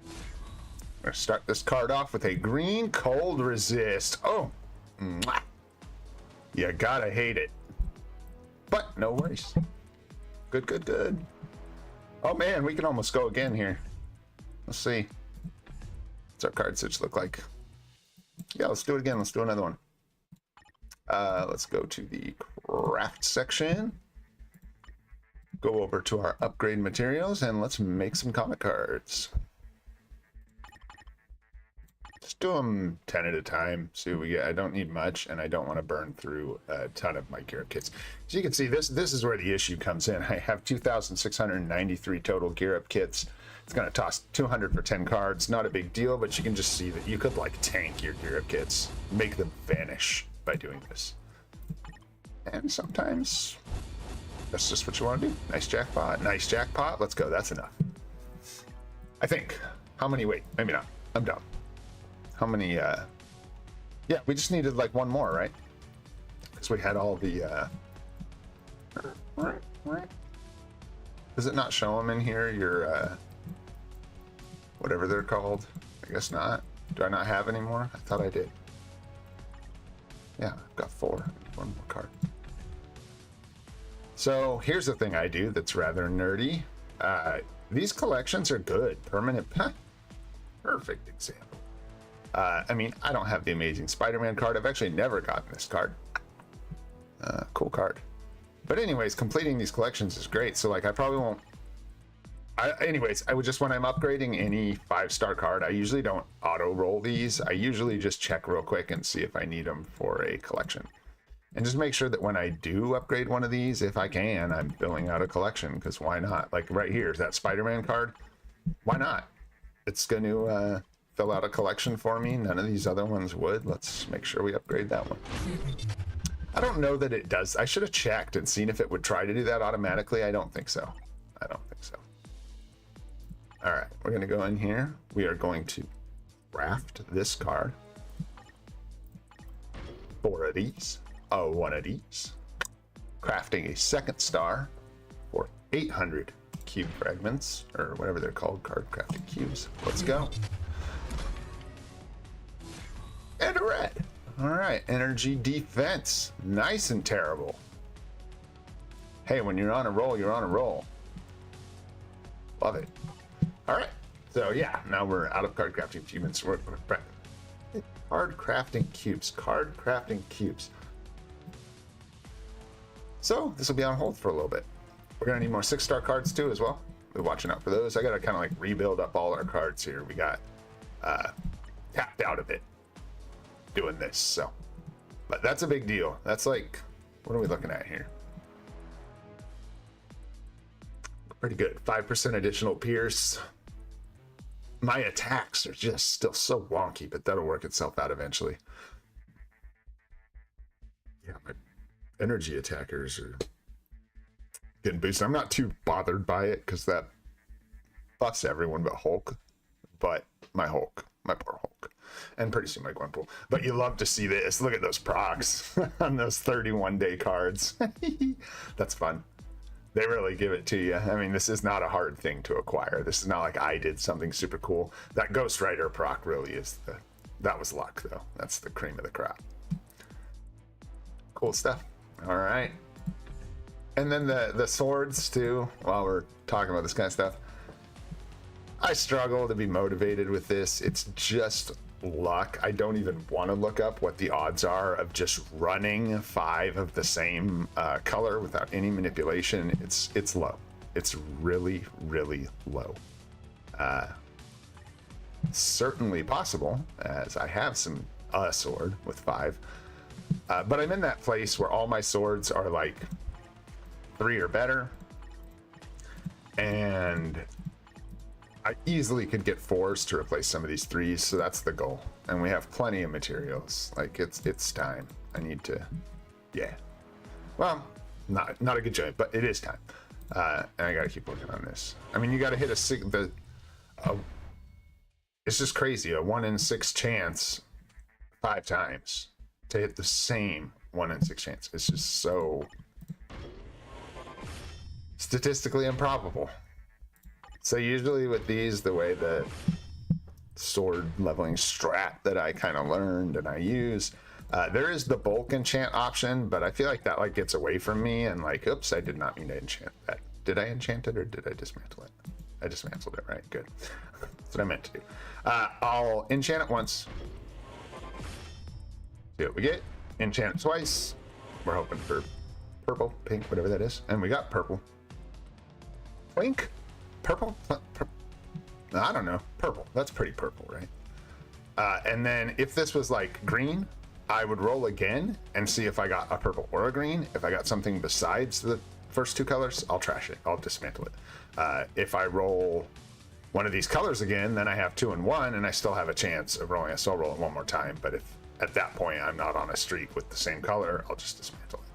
We're gonna start this card off with a green cold resist. Oh. Mwah. You gotta hate it. But no worries. Good. Oh man, we can almost go again here. Let's see. What's our card switch look like? Yeah, let's do it again. Let's do another one. Let's go to the craft section. go over to our upgrade materials and let's make some comic cards. Just do them 10 at a time. See what we get. I don't need much, and I don't want to burn through a ton of my gear up kits. As you can see, this is where the issue comes in. I have 2,693 total gear up kits. It's going to toss 200 for 10 cards. Not a big deal, but you can just see that you could like tank your gear up kits, make them vanish by doing this. And sometimes that's just what you want to do. Nice jackpot. Nice jackpot. Let's go. That's enough. I think. How many? Wait, maybe not. I'm dumb. How many? Yeah, we just needed like one more, right? Because we had all the. Does it not show them in here? Your whatever they're called. I guess not. Do I not have any more? I thought I did. Yeah, I've got 4. One more card. So here's the thing I do that's rather nerdy. These collections are good. Permanent. Perfect example. I mean, I don't have the Amazing Spider-Man card. I've actually never gotten this card. Cool card. But anyways, completing these collections is great. So like, I probably won't. Anyways, I would just, when I'm upgrading any 5-star card, I usually don't auto roll these. I usually just check real quick and see if I need them for a collection. And just make sure that when I do upgrade one of these, if I can, I'm filling out a collection, because why not? Like right here is that Spider-Man card. Why not? It's going to fill out a collection for me. None of these other ones would. Let's make sure we upgrade that one. I don't know that it does. I should have checked and seen if it would try to do that automatically. I don't think so. I don't think so. All right, we're going to go in here. We are going to craft this card. 4 of these. Oh, 1 of these. Crafting a 2nd star for 800 cube fragments, or whatever they're called, card crafting cubes. Let's go. And a red. All right, energy defense. Nice and terrible. Hey, when you're on a roll, you're on a roll. Love it. All right, so yeah, now we're out of card crafting achievements. We're card crafting cubes. Card crafting cubes. So this will be on hold for a little bit. We're gonna need more 6-star cards too as well. We're watching out for those. I gotta kind of like rebuild up all our cards here. We got tapped out of it doing this, so. But that's a big deal. That's like, what are we looking at here? Pretty good. 5% additional pierce. My attacks are just still so wonky, but that'll work itself out eventually. Yeah, my energy attackers are getting boosted. I'm not too bothered by it because that buffs everyone but Hulk. But my Hulk, my poor Hulk, and pretty soon my Gwenpool. But you love to see this. Look at those procs on those 31-day cards. That's fun. They really give it to you. I mean, this is not a hard thing to acquire. This is not like I did something super cool. That Ghost Rider proc really is that was luck though. That's the cream of the crop. Cool stuff. All right. And then the swords too, while we're talking about this kind of stuff. I struggle to be motivated with this. It's just luck. I don't even want to look up what the odds are of just running 5 of the same color without any manipulation. It's low. It's really, really low. Certainly possible, as I have a sword with 5. But I'm in that place where all my swords are like 3 or better. And I easily could get 4s to replace some of these 3s, so that's the goal. And we have plenty of materials. Like it's time. I need to, yeah. Well, not a good joint, but it is time. And I gotta keep working on this. I mean, you gotta hit it's just crazy. A 1 in 6 chance 5 times to hit the same 1 in 6 chance. It's just so statistically improbable. So usually with these, the way the sword leveling strat that I kind of learned and I use, there is the bulk enchant option, but I feel like that like gets away from me and like, oops, I did not mean to enchant that. Did I enchant it or did I dismantle it? I dismantled it, right? Good. That's what I meant to do. I'll enchant it once. See what we get. Enchant it twice. We're hoping for purple, pink, whatever that is. And we got purple. Pink? Purple? I don't know. Purple. That's pretty purple, right? And then if this was like green, I would roll again and see if I got a purple or a green. If I got something besides the first two colors, I'll trash it. I'll dismantle it. If I roll one of these colors again, then I have 2 and 1, and I still have a chance of rolling it. So I'll roll it one more time. But if at that point I'm not on a streak with the same color, I'll just dismantle it.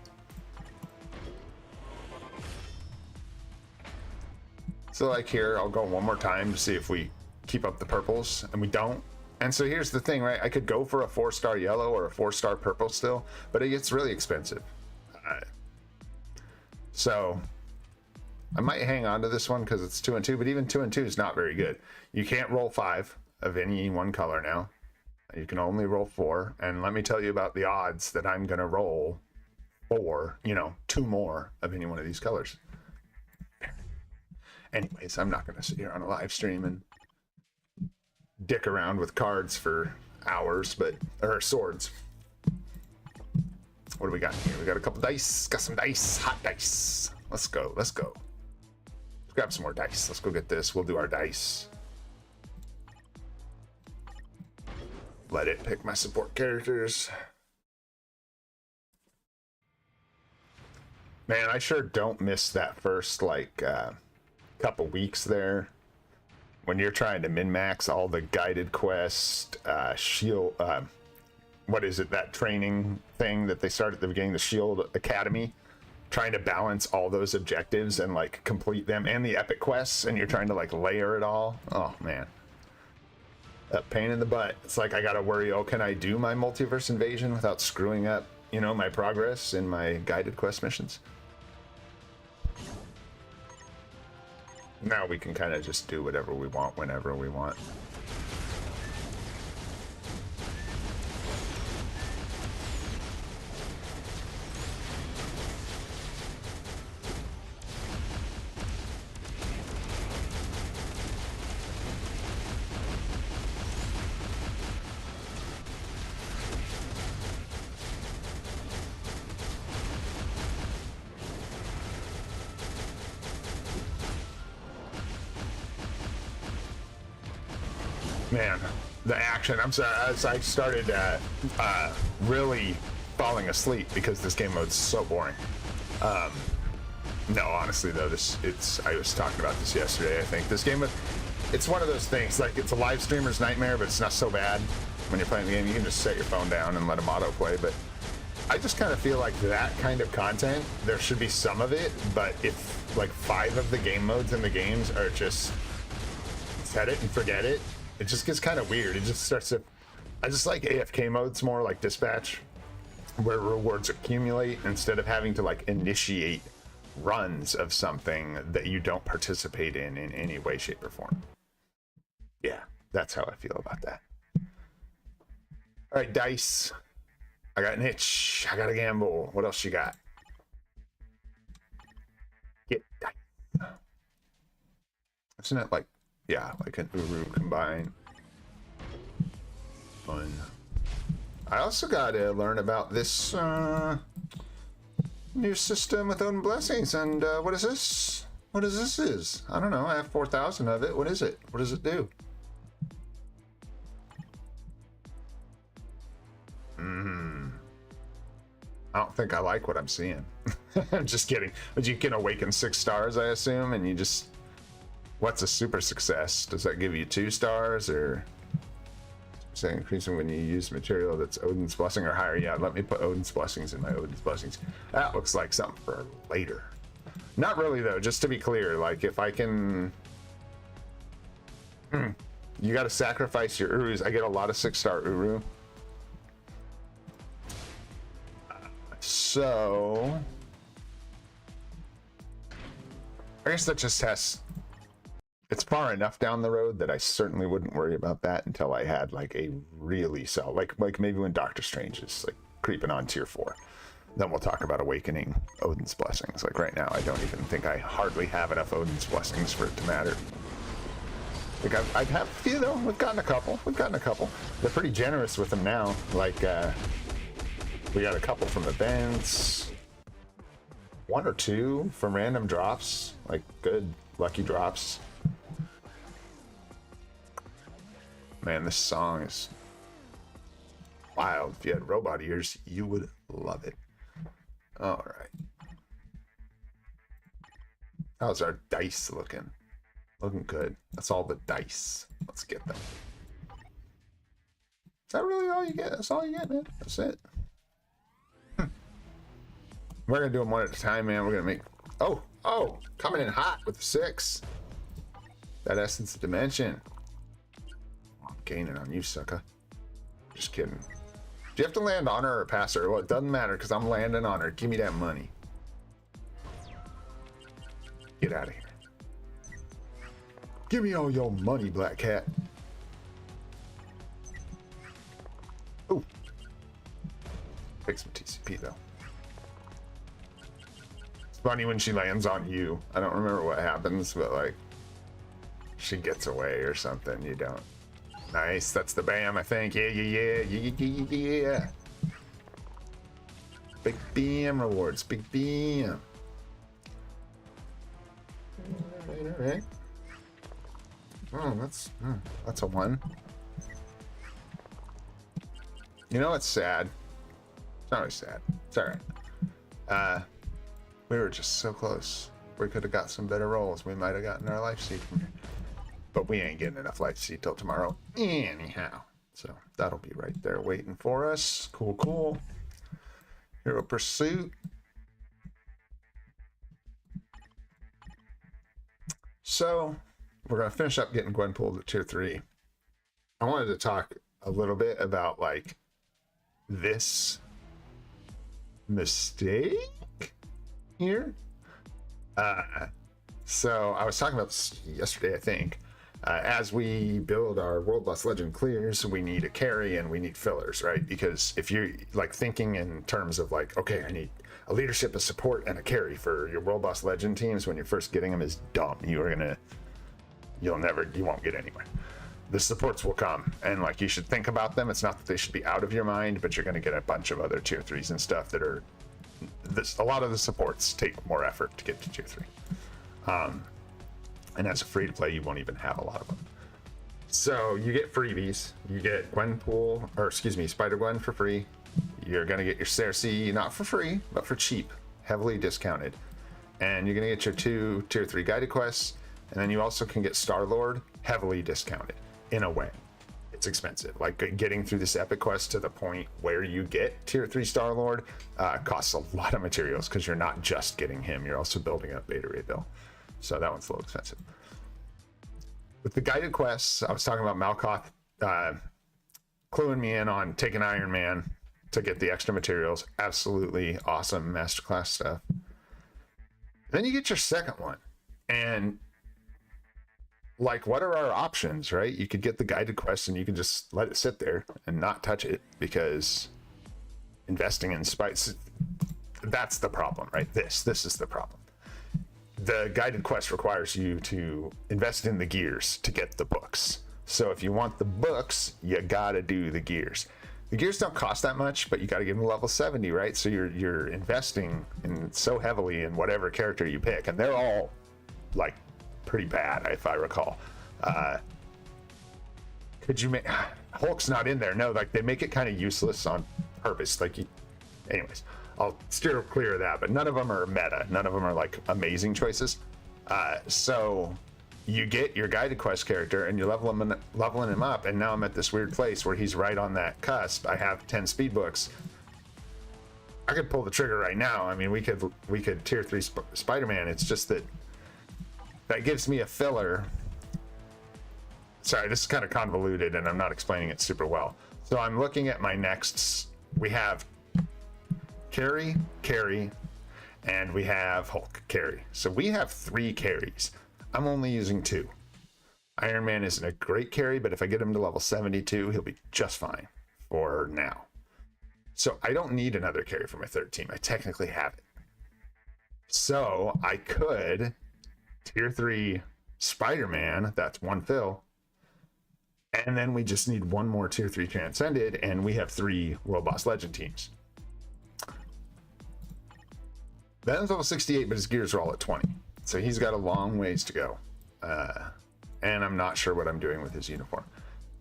So like here, I'll go one more time to see if we keep up the purples, and we don't. And so here's the thing, right? I could go for a 4-star yellow or a 4-star purple still, but it gets really expensive. So I might hang on to this one because it's 2 and 2, but even 2 and 2 is not very good. You can't roll 5 of any one color now. You can only roll 4. And let me tell you about the odds that I'm going to roll 4, 2 more of any one of these colors. Anyways, I'm not going to sit here on a live stream and dick around with cards for hours, or swords. What do we got here? We got a couple dice. Got some dice. Hot dice. Let's go. Let's grab some more dice. Let's go get this. We'll do our dice. Let it pick my support characters. Man, I sure don't miss that first couple weeks there when you're trying to min-max all the guided quest, shield, what is it, that training thing that they started at the beginning, the Shield Academy, trying to balance all those objectives and complete them, and the epic quests, and you're trying to layer it all. Oh man, a pain in the butt. It's like I gotta worry, oh, can I do my multiverse invasion without screwing up, my progress in my guided quest missions? Now we can kind of just do whatever we want whenever we want. Man, the action, I'm sorry, as I started really falling asleep because this game mode's so boring. No, honestly though, I was talking about this yesterday, I think. This game, it's one of those things, it's a live streamer's nightmare, but it's not so bad when you're playing the game. You can just set your phone down and let them autoplay, but I just kind of feel like that kind of content, there should be some of it, but if 5 of the game modes in the games are just set it and forget it, it just gets kind of weird. It just starts to... I just like AFK modes more, like Dispatch, where rewards accumulate instead of having to initiate runs of something that you don't participate in any way, shape, or form. Yeah, that's how I feel about that. All right, dice. I got an itch. I got a gamble. What else you got? Get dice. Isn't it yeah, an Uru combine. Fun. I also got to learn about this new system with Odin Blessings. And what is this? What is this? I don't know. I have 4,000 of it. What is it? What does it do? I don't think I like what I'm seeing. I'm just kidding. But you can awaken 6 stars, I assume, and you just... What's a super success? Does that give you 2 stars, or say increasing when you use material that's Odin's Blessing or higher? Yeah, let me put Odin's Blessings in my Odin's Blessings. That looks like something for later. Not really though, just to be clear, if I can... You gotta sacrifice your Urus. I get a lot of 6-star Uru. So... I guess that just has... It's far enough down the road that I certainly wouldn't worry about that until I had a really solid, like maybe when Doctor Strange is creeping on tier 4. Then we'll talk about awakening Odin's Blessings. Right now, I don't even think I hardly have enough Odin's Blessings for it to matter. I'd have a few though. We've gotten a couple. They're pretty generous with them now. We got a couple from events. 1 or 2 from random drops, like good lucky drops. Man, this song is wild. If you had robot ears, you would love it. All right. How's our dice looking? Looking good. That's all the dice. Let's get them. Is that really all you get? That's all you get, man? That's it. We're gonna do them one at a time, man. We're gonna make... Oh, coming in hot with the 6. That Essence of Dimension. I'm gaining on you, sucker. Just kidding. Do you have to land on her or pass her? Well, it doesn't matter because I'm landing on her. Give me that money. Get out of here. Give me all your money, Black Cat. Ooh. Take some TCP, though. It's funny when she lands on you. I don't remember what happens, but, like, she gets away or something. You don't. Nice. That's the BAM, I think. Yeah. Big BAM rewards. Big BAM. All right. Oh, that's a 1. You know what's sad? It's not really sad. It's all right. We were just so close. We could have got some better rolls. We might have gotten our life seed from here. But we ain't getting enough life seed till tomorrow anyhow. So that'll be right there waiting for us. Cool. Hero Pursuit. So we're going to finish up getting Gwenpool to tier 3. I wanted to talk a little bit about, like, this mistake here. So I was talking about this yesterday, I think. As we build our World Boss Legend clears, we need a carry and we need fillers, right? Because if you're, like, thinking in terms of, like, okay, I need a leadership, a support, and a carry for your World Boss Legend teams when you're first getting them is dumb. You won't get anywhere. The supports will come, and, like, you should think about them. It's not that they should be out of your mind, but you're going to get a bunch of other tier 3s and stuff that are a lot of the supports take more effort to get to tier 3. And as a free to play, you won't even have a lot of them. So you get freebies. You get Spider Gwen for free. You're gonna get your Cersei not for free, but for cheap, heavily discounted. And you're gonna get your 2 tier 3 guided quests, and then you also can get Star-Lord heavily discounted. In a way, it's expensive. Like, getting through this epic quest to the point where you get tier 3 Star-Lord costs a lot of materials because you're not just getting him, you're also building up Beta Ray Bill. So that one's a little expensive. With the guided quests, I was talking about Malkoth cluing me in on taking Iron Man to get the extra materials. Absolutely awesome masterclass stuff. Then you get your second one. And, like, what are our options, right? You could get the guided quest and you can just let it sit there and not touch it, because investing in spice, that's the problem, right? This is the problem. The guided quest requires you to invest in the gears to get the books. So if you want the books, you gotta do the gears. The gears don't cost that much, but you gotta get them to level 70, right? So you're investing in so heavily in whatever character you pick, and they're all, like, pretty bad, if I recall. Could you make Hulk's not in there? No, like, they make it kind of useless on purpose. Like, anyways. I'll steer clear of that, but none of them are meta. None of them are, like, amazing choices. So you get your guided quest character and you're leveling him up, and now I'm at this weird place where he's right on that cusp. I have 10 speed books. I could pull the trigger right now. I mean, we could tier 3 Spider-Man. It's just that gives me a filler. Sorry, this is kind of convoluted and I'm not explaining it super well. So I'm looking at my nexts. We have carry, and we have Hulk carry. So we have 3 carries. I'm only using 2. Iron Man isn't a great carry, but if I get him to level 72, he'll be just fine for now. So I don't need another carry for my third team. I technically have it. So I could tier 3 Spider-Man, that's 1 fill, and then we just need 1 more tier 3 Transcended, and we have 3 World Boss Legend teams. Venom's level 68, but his gears are all at 20. So he's got a long ways to go. And I'm not sure what I'm doing with his uniform.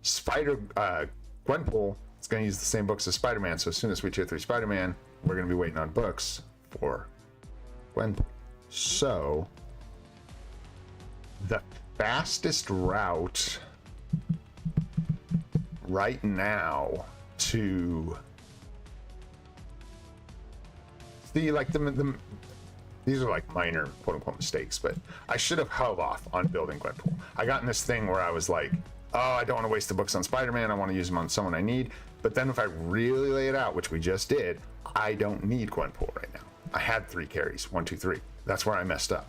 Gwenpool is going to use the same books as Spider-Man. So as soon as we tier 3 Spider-Man, we're going to be waiting on books for Gwenpool. So the fastest route right now to see, like, these are like minor quote-unquote mistakes, but I should have held off on building Gwenpool. I got in this thing where I was like, oh, I don't want to waste the books on Spider-Man, I want to use them on someone I need. But then if I really lay it out, which we just did, I don't need Gwenpool right now. I had 3 carries, 1, 2, 3. That's where I messed up.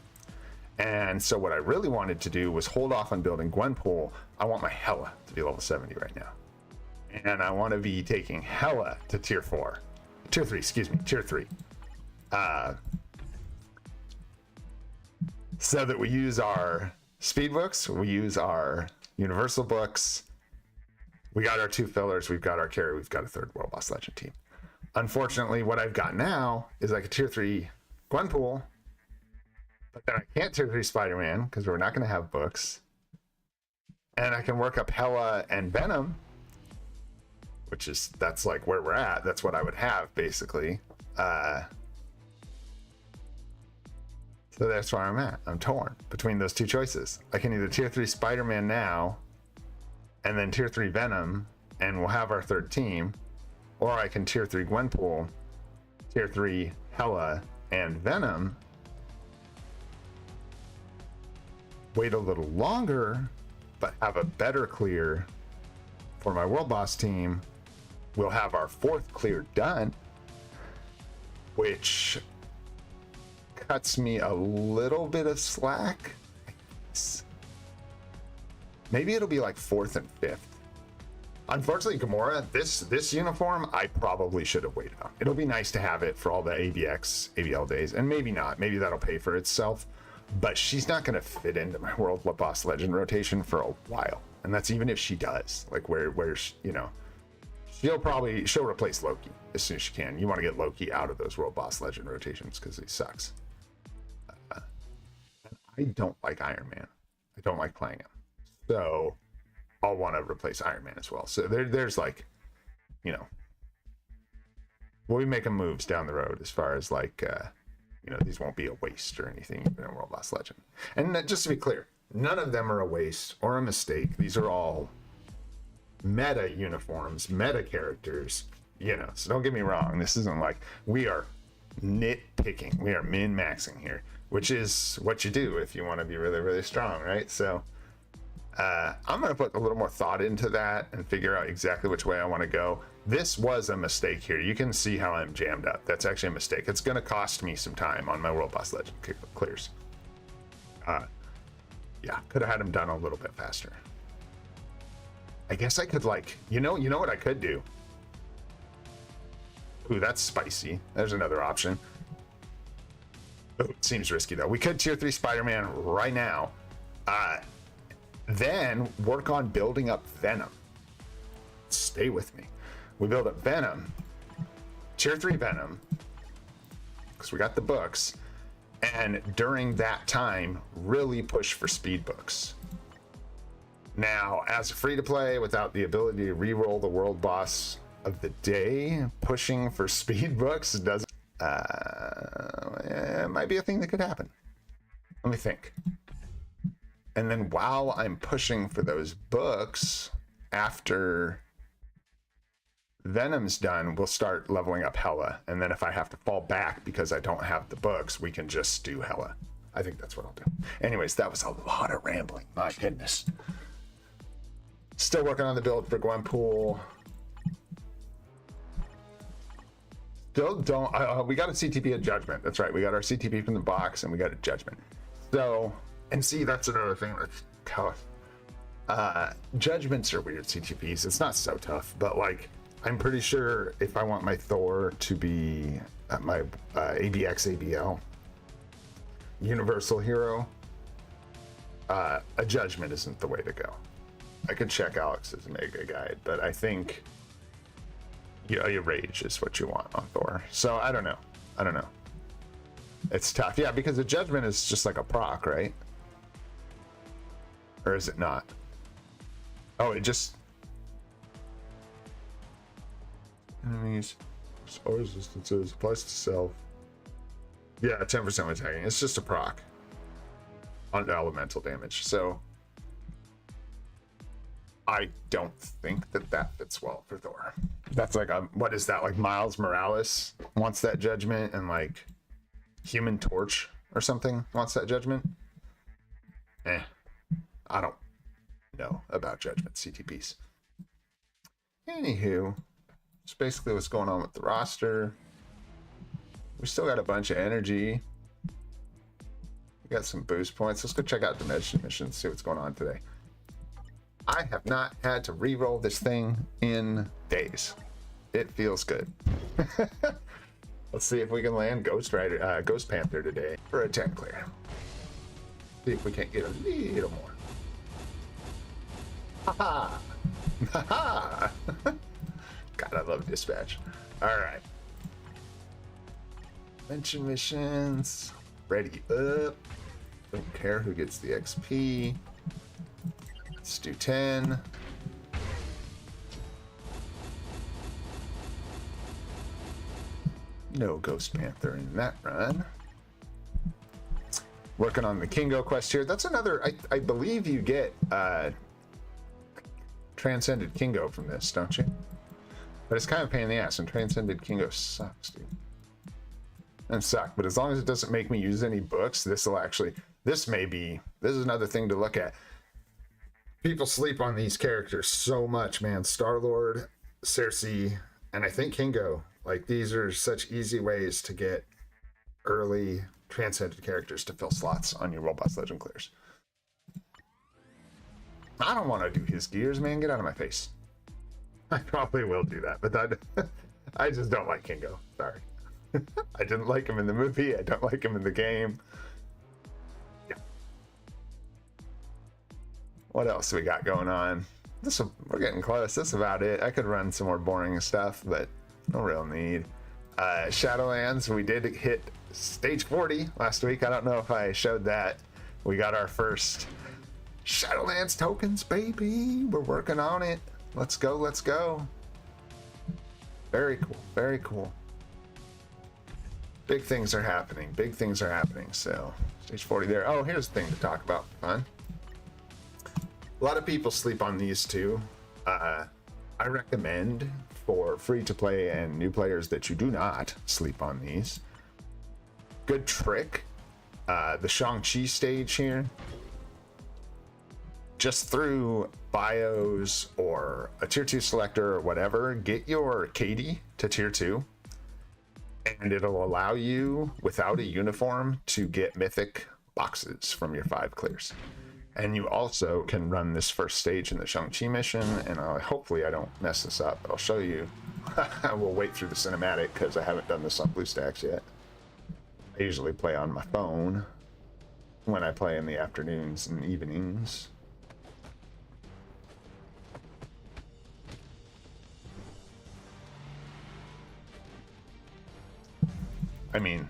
And so what I really wanted to do was hold off on building Gwenpool. I want my Hela to be level 70 right now. And I want to be taking Hela to tier 4. Tier 3, excuse me, tier 3. So that we use our speed books, we use our universal books. We got our 2 fillers, we've got our carry, we've got a 3rd World Boss Legend team. Unfortunately, what I've got now is like a tier 3 Gwenpool, but then I can't tier 3 Spider-Man because we're not going to have books. And I can work up Hela and Venom, which is, that's like where we're at. That's what I would have, basically. So that's where I'm at. I'm torn between those 2 choices. I can either tier 3 Spider-Man now, and then tier 3 Venom, and we'll have our 3rd team, or I can tier 3 Gwenpool, tier 3 Hela and Venom, wait a little longer, but have a better clear for my World Boss team. We'll have our 4th clear done, which cuts me a little bit of slack. Maybe it'll be like 4th and 5th. Unfortunately, Gamora, this uniform, I probably should have waited on. It'll be nice to have it for all the ABX, ABL days, and maybe not. Maybe that'll pay for itself. But she's not going to fit into my World Boss Legend rotation for a while. And that's even if she does. Like, where you know, she'll replace Loki as soon as she can. You want to get Loki out of those World Boss Legend rotations because he sucks. I don't like Iron Man. I don't like playing him. So I'll want to replace Iron Man as well. So there's like, you know, we'll be making moves down the road as far as like, you know, these won't be a waste or anything in World Boss Legend. And just to be clear, none of them are a waste or a mistake. These are all meta uniforms, meta characters, you know, so don't get me wrong. This isn't like we are nitpicking. We are min-maxing here, which is what you do if you want to be really, really strong, right? So I'm going to put a little more thought into that and figure out exactly which way I want to go. This was a mistake here. You can see how I'm jammed up. That's actually a mistake. It's going to cost me some time on my World Boss Legend clears. Yeah, could have had them done a little bit faster. I guess I could, like, you know what I could do? Ooh, that's spicy. There's another option. Oh, it seems risky though. We could tier 3 Spider-Man right now. Then work on building up Venom. Stay with me. We build up Venom, tier 3 Venom, because we got the books, and during that time, really push for speed books. Now, as a free-to-play, without the ability to re-roll the World Boss of the day, pushing for speed books doesn't... it might be a thing that could happen. Let me think. And then while I'm pushing for those books, after Venom's done, we'll start leveling up Hela. And then if I have to fall back because I don't have the books, we can just do Hela. I think that's what I'll do. Anyways, that was a lot of rambling. My goodness. Still working on the build for Gwenpool. Still don't... we got a CTP at Judgment. That's right. We got our CTP from the box, and we got a Judgment. So... And see, that's another thing that's tough. Judgments are weird CTPs. It's not so tough, but like, I'm pretty sure if I want my Thor to be my ABX ABL Universal Hero, a Judgment isn't the way to go. I could check Alex's Mega Guide, but I think your Rage is what you want on Thor. So I don't know. It's tough. Yeah, because the judgment is just like a proc, right? Or is it not? Oh, it just... Enemies. Or resistances. Applies to self. Yeah, 10% attacking. It's just a proc. On elemental damage. So... I don't think that that fits well for Thor. That's like a... What is that? Like Miles Morales wants that judgment, and like... Human Torch or something wants that judgment. I don't know about judgment CTPs. Anywho, it's basically what's going on with the roster. We still got a bunch of energy. We got some boost points. Let's go check out Dimension Missions, see what's going on today. I have not had to re-roll this thing in days. It feels good. Let's see if we can land Ghost Panther today for a 10 clear. See if we can't get a little more. Ha ha! God, I love dispatch. All right. Mention missions. Ready up. Don't care who gets the XP. Let's do 10. No Ghost Panther in that run. Working on the Kingo quest here. That's another, I believe you get Transcended Kingo from this, don't you? But it's kind of a pain in the ass, and Transcended Kingo sucks, dude. And suck, but as long as it doesn't make me use any books, this is another thing to look at. People sleep on these characters so much, man. Star-Lord, Cersei, and I think Kingo. Like, these are such easy ways to get early transcended characters to fill slots on your World Boss Legend clears. I don't want to do his gears, man. Get out of my face. I probably will do that, but I just don't like Kingo. Sorry. I didn't like him in the movie. I don't like him in the game. Yeah. What else we got going on? We're getting close. That's about it. I could run some more boring stuff, but no real need. Shadowlands, we did hit stage 40 last week. I don't know if I showed that. We got our first Shadowlands tokens, baby. We're working on it. Let's go, let's go. Very cool, very cool. Big things are happening. Big things are happening. So, stage 40 there. Oh, here's the thing to talk about. Fun. A lot of people sleep on these two. I recommend for free-to-play and new players that you do not sleep on these. Good trick. The Shang-Chi stage here. Just through bios or a tier 2 selector or whatever, get your Katie to tier 2. And it'll allow you, without a uniform, to get mythic boxes from your 5 clears. And you also can run this first stage in the Shang-Chi mission, and hopefully I don't mess this up, but I'll show you. I will wait through the cinematic because I haven't done this on BlueStacks yet. I usually play on my phone when I play in the afternoons and evenings. I mean,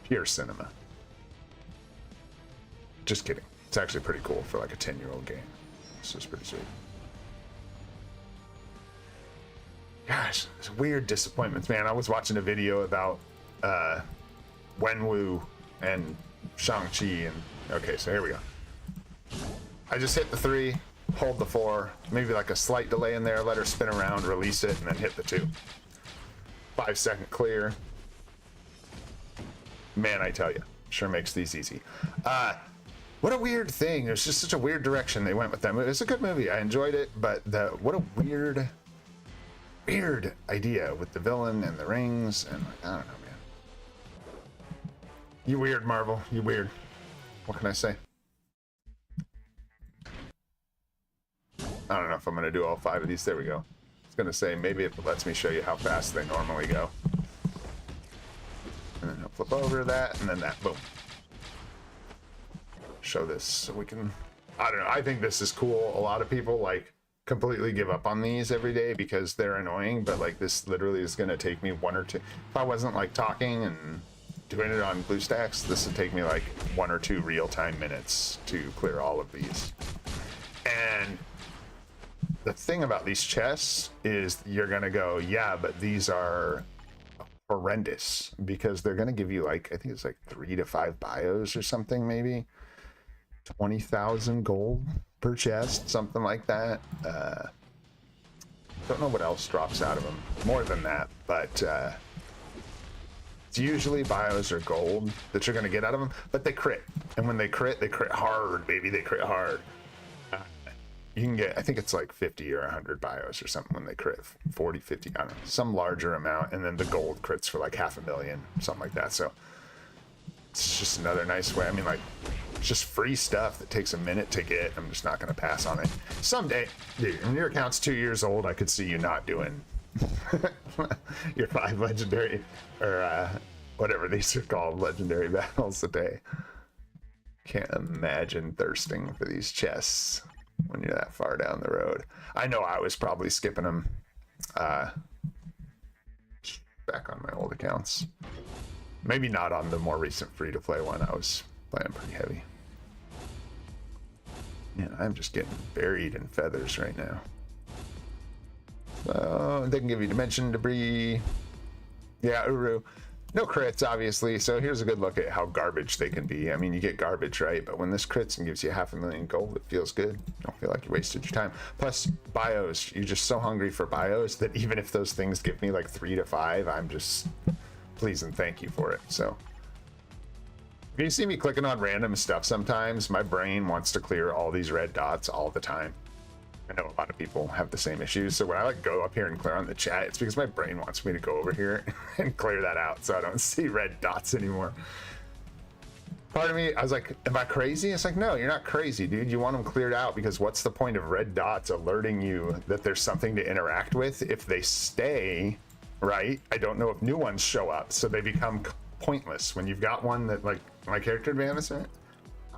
pure cinema. Just kidding. It's actually pretty cool for like a 10-year-old game. This is pretty sweet. Gosh, it's weird disappointments, man. I was watching a video about Wenwu and Shang-Chi, and okay, so here we go. I just hit the 3, hold the 4, maybe like a slight delay in there, let her spin around, release it, and then hit the 2. 5-second clear. Man, I tell you, sure makes these easy. What a weird thing. There's just such a weird direction they went with them. It was a good movie. I enjoyed it, but what a weird idea with the villain and the rings, and like, I don't know, man. You weird, Marvel. You weird. What can I say? I don't know if I'm going to do all 5 of these. There we go. I was going to say, maybe if it lets me show you how fast they normally go. And then I'll flip over that, and then that. Boom. Show this so we can... I don't know. I think this is cool. A lot of people, like, completely give up on these every day because they're annoying, but, like, this literally is going to take me 1 or 2... If I wasn't, like, talking and doing it on BlueStacks, this would take me like 1 or 2 real-time minutes to clear all of these. And the thing about these chests is you're gonna go, yeah, but these are horrendous, because they're gonna give you like, I think it's like 3 to 5 bios or something, maybe 20,000 gold per chest, something like that. Don't know what else drops out of them more than that, but it's usually bios or gold that you're going to get out of them, but they crit, and when they crit hard, baby. They crit hard. You can get, I think it's like 50 or 100 bios or something when they crit. 40, 50, I don't know, some larger amount, and then the gold crits for like 500,000, something like that. So it's just another nice way. I mean, like, it's just free stuff that takes a minute to get. I'm just not going to pass on it. Someday, dude, when your account's 2 years old, I could see you not doing your 5 legendary, or whatever these are called, legendary battles a day. Can't imagine thirsting for these chests when you're that far down the road. I know I was probably skipping them back on my old accounts. Maybe not on the more recent free-to-play one. I was playing pretty heavy. Yeah, I'm just getting buried in feathers right now. So they can give you dimension debris. Yeah, Uru. No crits, obviously. So here's a good look at how garbage they can be. I mean, you get garbage, right? But when this crits and gives you 500,000 gold, it feels good. You don't feel like you wasted your time. Plus, bios. You're just so hungry for bios that even if those things give me like 3 to 5, I'm just please and thank you for it. So you see me clicking on random stuff sometimes. My brain wants to clear all these red dots all the time. I know a lot of people have the same issues. So when I like go up here and clear on the chat, it's because my brain wants me to go over here and clear that out so I don't see red dots anymore. Part of me, I was like, am I crazy? It's like, no, you're not crazy, dude. You want them cleared out, because what's the point of red dots alerting you that there's something to interact with if they stay, right? I don't know if new ones show up, so they become pointless. When you've got one that, like my character advancement,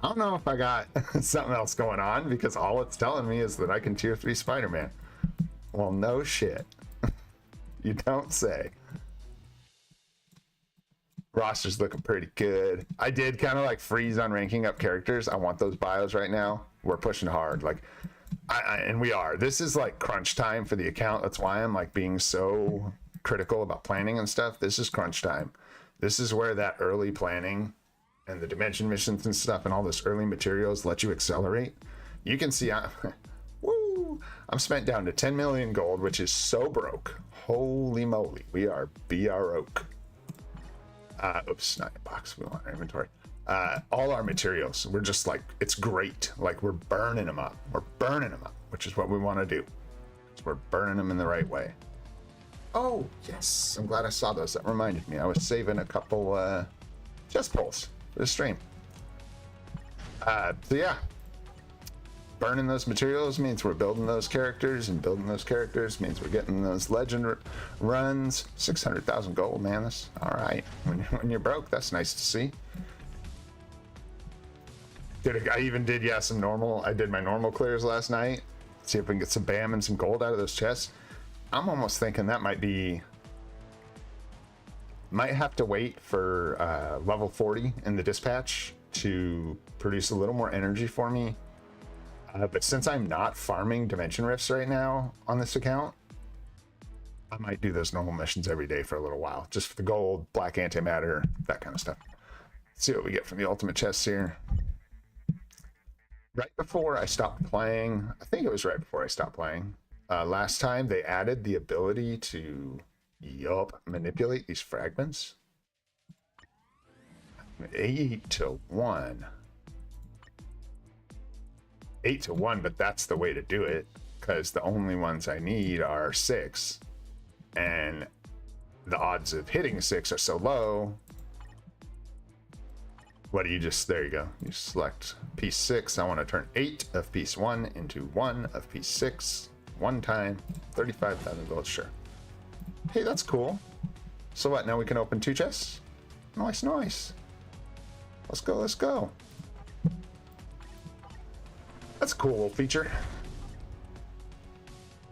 I don't know if I got something else going on, because all it's telling me is that I can tier 3 Spider-Man. Well, no shit. You don't say. Roster's looking pretty good. I did kind of like freeze on ranking up characters. I want those bios right now. We're pushing hard. Like, and we are. This is like crunch time for the account. That's why I'm like being so critical about planning and stuff. This is crunch time. This is where that early planning and the dimension missions and stuff and all this early materials let you accelerate. You can see woo, I'm spent down to 10 million gold, which is so broke. Holy moly, we are BR-oak. Oops, not a box, we want our inventory. All our materials, we're just like, it's great. Like, we're burning them up. We're burning them up, which is what we want to do. So we're burning them in the right way. Oh, yes, I'm glad I saw those. That reminded me. I was saving a couple chest pulls for the stream. So yeah, burning those materials means we're building those characters, and building those characters means we're getting those legend runs. 600,000 gold, man. That's all right. When you're broke, that's nice to see. I even did, yeah, some normal. I did my normal clears last night. See if we can get some BAM and some gold out of those chests. I'm almost thinking that might have to wait for level 40 in the dispatch to produce a little more energy for me. But since I'm not farming dimension rifts right now on this account, I might do those normal missions every day for a little while, just for the gold, black antimatter, that kind of stuff. Let's see what we get from the ultimate chests here. Right before I stopped playing, I think it was right before I stopped playing, last time they added the ability to manipulate these fragments. 8 to 1. 8 to 1, but that's the way to do it, because the only ones I need are 6, and the odds of hitting 6 are so low. What do you just, there you go. You select piece 6. I want to turn 8 of piece 1 into 1 of piece 6. One time, 35,000 gold, sure. Hey, that's cool. So what, now we can open 2 chests? Nice, nice. Let's go, let's go. That's a cool little feature.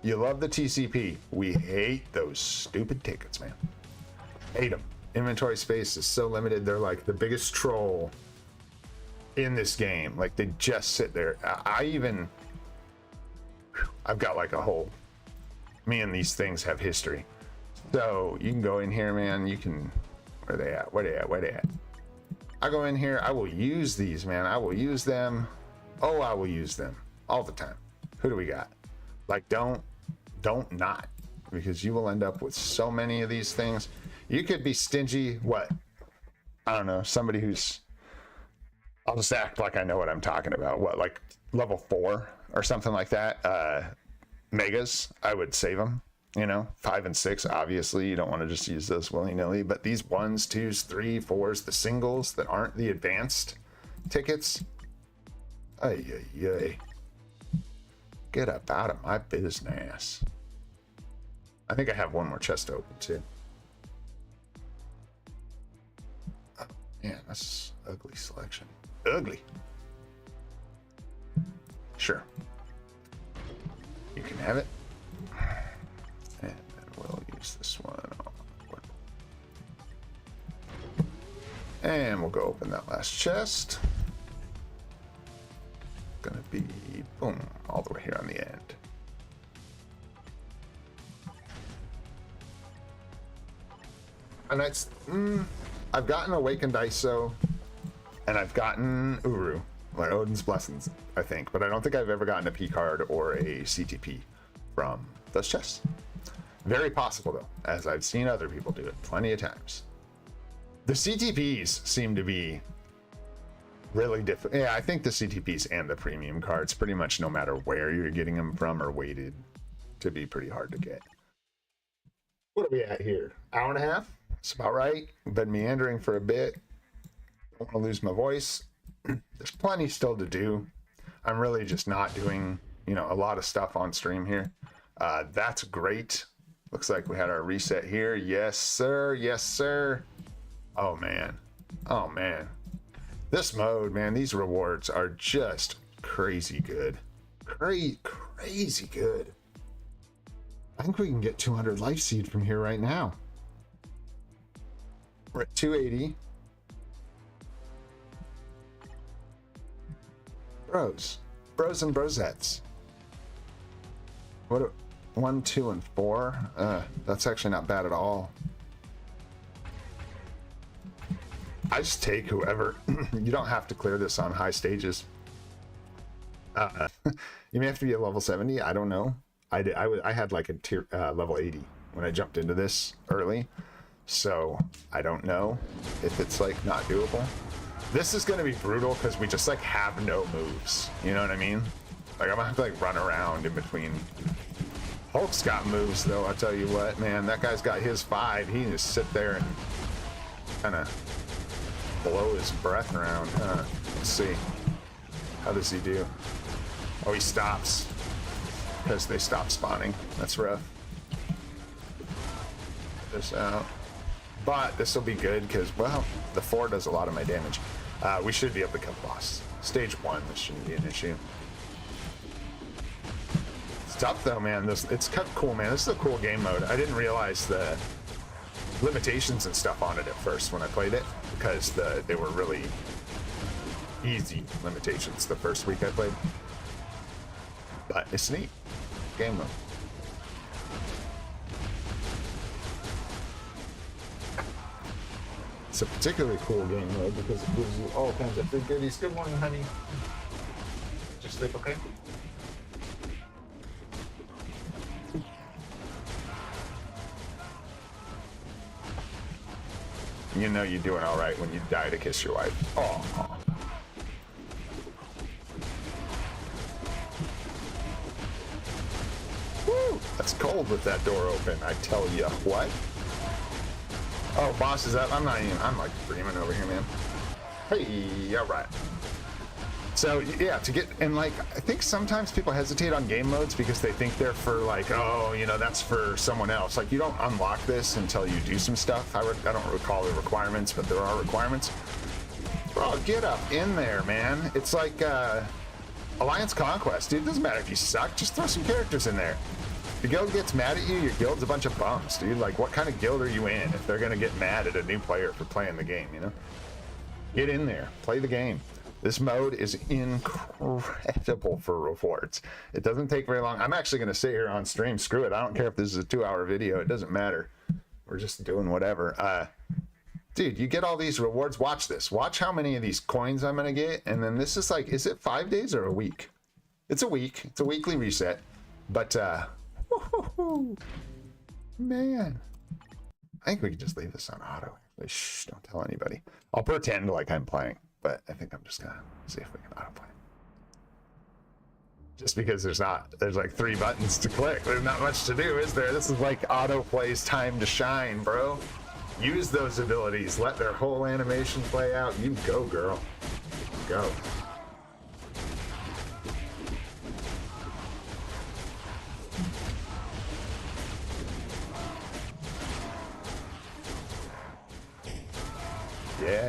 You love the TCP. We hate those stupid tickets, man. Hate them. inventory space is so limited. They're like the biggest troll in this game. Like they just sit there. I've got like a whole, me and these things have history. So you can go in here, man. You can, where they at? Where they at? I go in here. I will use these, man. I will use them. Oh, I will use them all the time. Who do we got? Like, don't not, because you will end up with so many of these things. You could be stingy. What? I don't know. Somebody who's, I'll just act like I know what I'm talking about. What, like level 4 or something like that? Megas, I would save them. You know, 5 and 6, obviously you don't want to just use those willy-nilly, but these 1s, 2s, 3, 4s, the singles that aren't the advanced tickets, ay. Get up out of my business. I think I have one more chest open too. Oh, man, that's ugly selection. Ugly. Sure. You can have it. And then we'll use this one. And we'll go open that last chest. Gonna be boom all the way here on the end. And I've gotten Awakened ISO and I've gotten Uru, like Odin's Blessings, I think, but I don't think I've ever gotten a P card or a CTP from those chests. Very possible though, as I've seen other people do it plenty of times. The CTPs seem to be really different. Yeah, I think the CTPs and the premium cards, pretty much no matter where you're getting them from, are weighted to be pretty hard to get. What are we at here? Hour and a half? That's about right. Been meandering for a bit. Don't want to lose my voice. There's plenty still to do. I'm really just not doing, you know, a lot of stuff on stream here. That's great. Looks like we had our reset here. Yes, sir. Yes, sir. Oh, man. Oh, man. This mode, man, these rewards are just crazy good. Crazy good. I think we can get 200 life seed from here right now. We're at 280. Bros and brosettes. What? 1, 2, and 4. That's actually not bad at all. I just take whoever. You don't have to clear this on high stages. You may have to be at level 70. I don't know. I had like a tier level 80 when I jumped into this early, so I don't know if it's like not doable. This is gonna be brutal because we just like have no moves. You know what I mean? Like I'm gonna have to like run around in between. Hulk's got moves though. I tell you what, man, that guy's got his 5. He can just sit there and kind of blow his breath around. Let's see. How does he do? Oh, he stops because they stop spawning. That's rough. Get this out. But this will be good because, well, the 4 does a lot of my damage. We should be able to kill the boss. Stage 1, this shouldn't be an issue. It's tough though, man. It's kind of cool, man. This is a cool game mode. I didn't realize the limitations and stuff on it at first when I played it, because they were really easy limitations the first week I played. But it's neat. Game mode. It's a particularly cool game mode because it gives you all kinds of free goodies. Good morning, honey. Just sleep okay? You know you're doing all right when you die to kiss your wife. Oh. Woo! That's cold with that door open, I tell you what. Oh, boss is up. I'm like dreaming over here, man. Hey, all right. So yeah, and like, I think sometimes people hesitate on game modes because they think they're for like, oh, you know, that's for someone else. Like you don't unlock this until you do some stuff. I don't recall the requirements, but there are requirements. Bro, get up in there, man. It's like Alliance Conquest, dude. It doesn't matter if you suck, just throw some characters in there. the guild gets mad at you, your guild's a bunch of bums, dude. Like, what kind of guild are you in if they're gonna get mad at a new player for playing the game, you know? Get in there, play the game. This mode is incredible for rewards. It doesn't take very long. I'm actually gonna sit here on stream, screw it. I don't care if this is a 2-hour video, it doesn't matter. We're just doing whatever. Dude, you get all these rewards. Watch this. Watch how many of these coins I'm gonna get. And then this is like, is it 5 days or a week? It's a week. It's a weekly reset. But, man. I think we can just leave this on auto. Shh, don't tell anybody. I'll pretend like I'm playing, but I think I'm just gonna see if we can auto play. Just because there's like 3 buttons to click. There's not much to do, is there? This is like auto play's time to shine, bro. Use those abilities. Let their whole animation play out. You go, girl. Go. Yeah.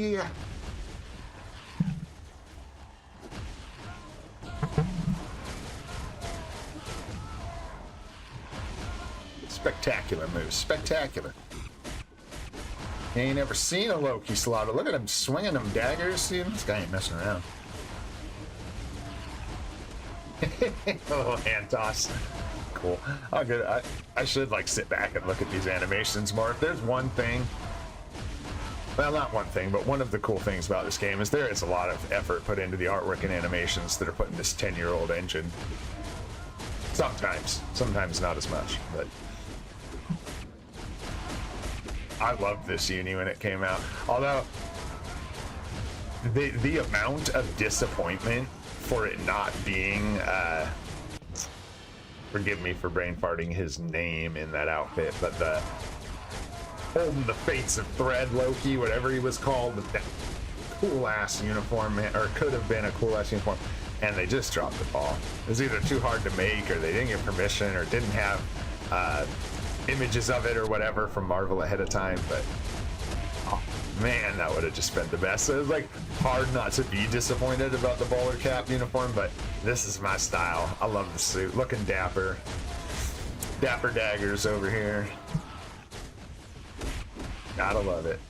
Yeah. Spectacular moves. Spectacular. You ain't never seen a Loki slaughter. Look at him swinging them daggers. See, this guy ain't messing around. Oh, hand toss. Cool. Oh, good. I should like sit back and look at these animations more. If there's one thing, well, not one thing, but one of the cool things about this game is there is a lot of effort put into the artwork and animations that are put in this 10-year-old engine. Sometimes not as much, but I loved this uni when it came out. Although the amount of disappointment for it not being forgive me for brain farting his name in that outfit, but the holding the fates of thread Loki, whatever he was called, with that cool ass uniform, or could have been a cool ass uniform, and they just dropped the ball. It was either too hard to make, or they didn't get permission, or didn't have images of it or whatever from Marvel ahead of time. But oh man, that would have just been the best. So it was like hard not to be disappointed about the bowler cap uniform, but this is my style. I love the suit, looking dapper daggers over here. Gotta love it.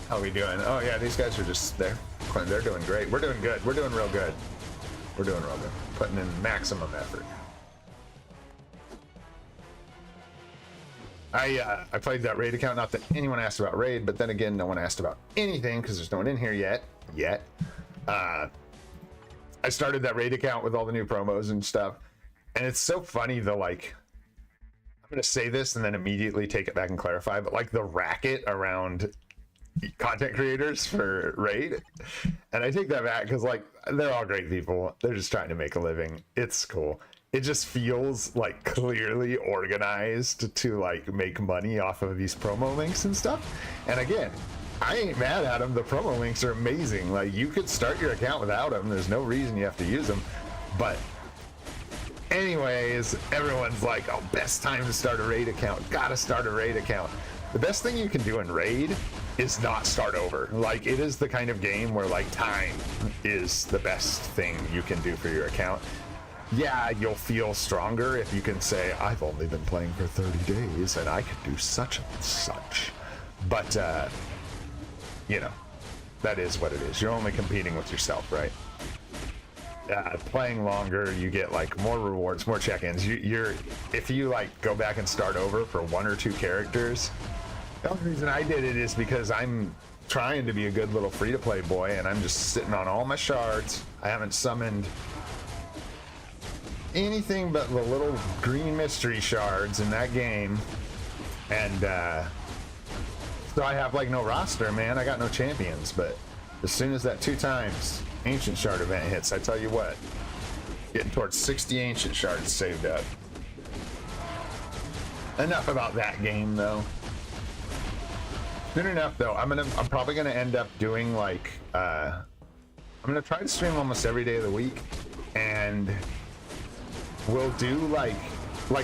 How we doing? Oh yeah, these guys are just there. They're doing great. We're doing good. We're doing real good. We're doing real good. Putting in maximum effort. I played that raid account. Not that anyone asked about raid, but then again, no one asked about anything because there's no one in here yet. I started that raid account with all the new promos and stuff, and it's so funny. I'm gonna say this and then immediately take it back and clarify, but like the racket around content creators for raid, and I take that back because like they're all great people. They're just trying to make a living. It's cool. It just feels like clearly organized to like make money off of these promo links and stuff. And again, I ain't mad at them. The promo links are amazing. Like you could start your account without them. There's no reason you have to use them. But anyways, everyone's like, oh, best time to start a raid account. Gotta start a raid account. The best thing you can do in raid is not start over. Like it is the kind of game where like time is the best thing you can do for your account. Yeah, you'll feel stronger if you can say, I've only been playing for 30 days and I could do such and such. But, you know, that is what it is. You're only competing with yourself, right? Playing longer, you get like more rewards, more check-ins. If you like go back and start over for 1 or 2 characters, the only reason I did it is because I'm trying to be a good little free-to-play boy and I'm just sitting on all my shards. I haven't summoned anything but the little green mystery shards in that game, and so I have like no roster, man. I got no champions. But as soon as that 2 times ancient shard event hits, I tell you what, getting towards 60 ancient shards saved up. Enough about that game though. Soon enough though, I'm probably gonna end up doing like I'm gonna try to stream almost every day of the week, and we'll do like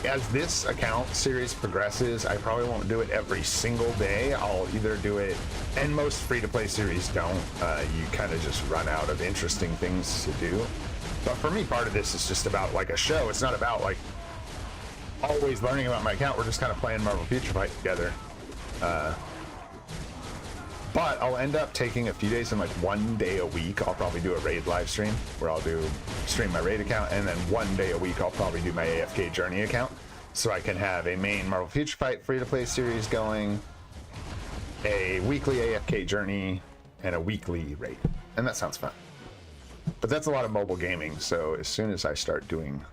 as this account series progresses, I probably won't do it every single day. I'll either do it, and most free-to-play series don't. You kind of just run out of interesting things to do. But for me, part of this is just about like a show. It's not about like always learning about my account. We're just kind of playing Marvel Future Fight together. But I'll end up taking a few days, and like 1 day a week I'll probably do a raid live stream where I'll stream my raid account, and then 1 day a week I'll probably do my AFK Journey account, so I can have a main Marvel Future Fight free-to-play series going, a weekly AFK Journey, and a weekly raid. And that sounds fun. But that's a lot of mobile gaming, so as soon as I start doing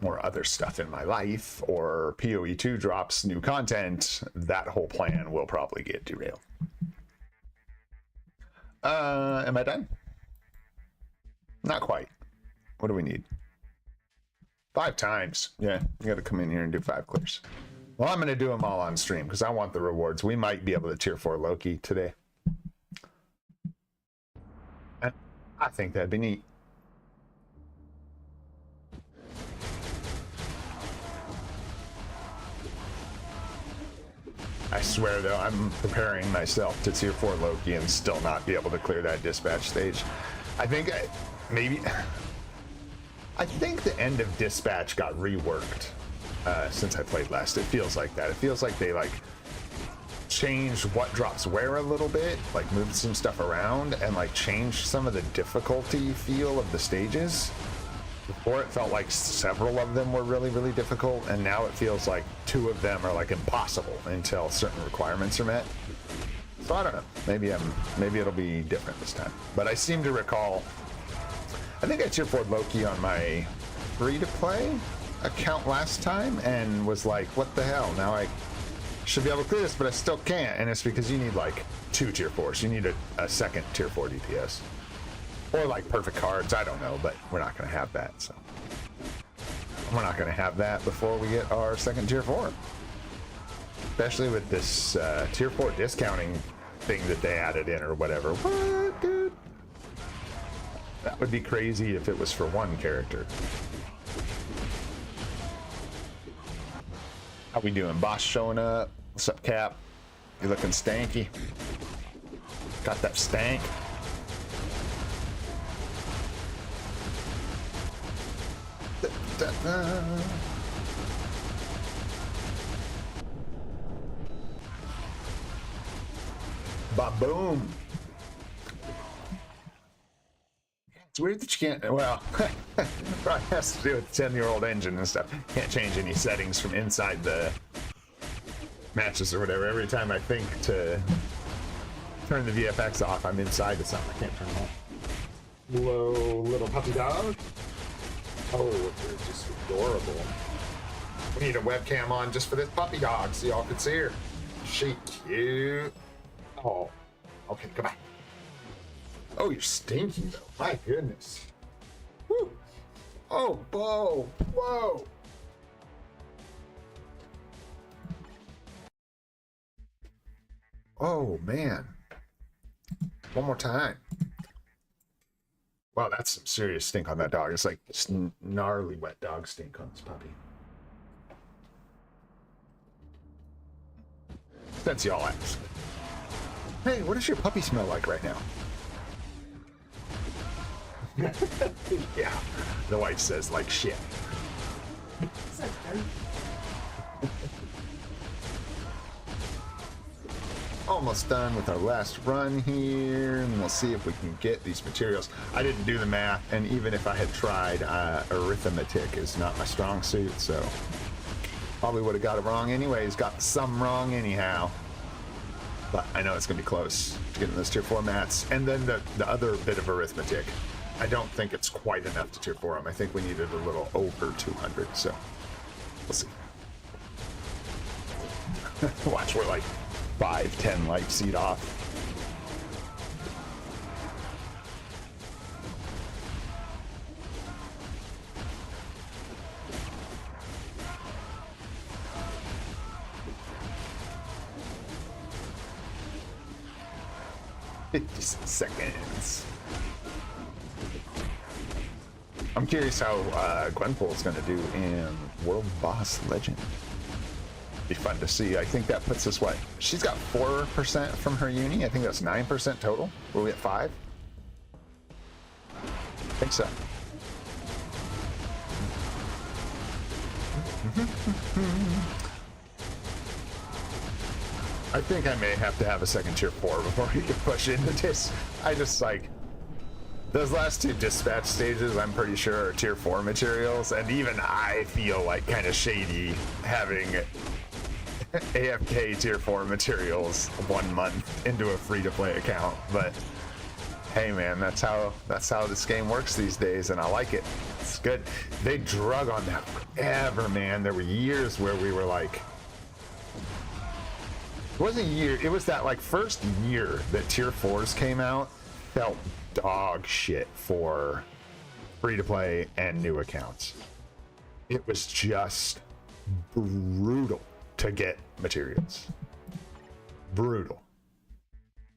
more other stuff in my life, or PoE2 drops new content, that whole plan will probably get derailed. Am I done? Not quite. What do we need? 5 times. Yeah, you gotta come in here and do 5 clears. Well, I'm gonna do them all on stream because I want the rewards. We might be able to tier 4 Loki today. And I think that'd be neat. I swear though, I'm preparing myself to tier 4 Loki and still not be able to clear that dispatch stage. I think I think the end of dispatch got reworked since I played last. It feels like that. It feels like they like changed what drops where a little bit, like moved some stuff around and like changed some of the difficulty feel of the stages. Before it felt like several of them were really, really difficult, and now it feels like 2 of them are like impossible until certain requirements are met. So I don't know. Maybe it'll be different this time. But I seem to recall, I think I tier 4 Loki on my free-to-play account last time and was like, what the hell? Now I should be able to clear this, but I still can't. And it's because you need like 2 tier 4s. You need a second tier 4 DPS. Or like perfect cards, I don't know, but we're not going to have that, so. We're not going to have that before we get our second tier 4. Especially with this tier 4 discounting thing that they added in or whatever. What, dude? That would be crazy if it was for 1 character. How we doing? Boss showing up. What's up, Cap? You looking stanky? Got that stank? Ba-boom. It's weird that you can't, well, probably has to do with the 10-year-old engine and stuff. Can't change any settings from inside the matches or whatever. Every time I think to turn the VFX off, I'm inside of something. I can't turn it off. Hello, little puppy dog. Oh, they're just adorable. We need a webcam on just for this puppy dog so y'all can see her. She cute. Oh, okay, come on. Oh, you're stinky though. My goodness. Woo. Oh, Bo. Whoa. Oh, man. One more time. Wow, that's some serious stink on that dog. It's like gnarly wet dog stink on this puppy. Since y'all ask. Hey, what does your puppy smell like right now? Yeah, the wife says like shit. Almost done with our last run here, and we'll see if we can get these materials. I didn't do the math, and even if I had tried, arithmetic is not my strong suit, so probably would have got it wrong anyways. Got some wrong anyhow, but I know it's gonna be close to getting those tier 4 mats. And then the other bit of arithmetic, I don't think it's quite enough to tier 4 them. I think we needed a little over 200, so we'll see. Watch, we're like 5-10 life seed off. Seconds. I'm curious how Gwenpool's gonna do in World Boss Legend. Be fun to see. I think that puts us, what? She's got 4% from her uni. I think that's 9% total. Were we at 5? I think so. I think I may have to have a second tier 4 before we can push into this. I just like those last two dispatch stages, I'm pretty sure are tier 4 materials, and even I feel like kind of shady having AFK tier 4 materials 1 month into a free-to-play account. But hey man, that's how this game works these days, and I like it. It's good. They drug on that forever, man. There were years where we were like, it wasn't a year, it was that like first year that tier 4s came out felt dog shit for free-to-play and new accounts. It was just brutal to get materials. Brutal.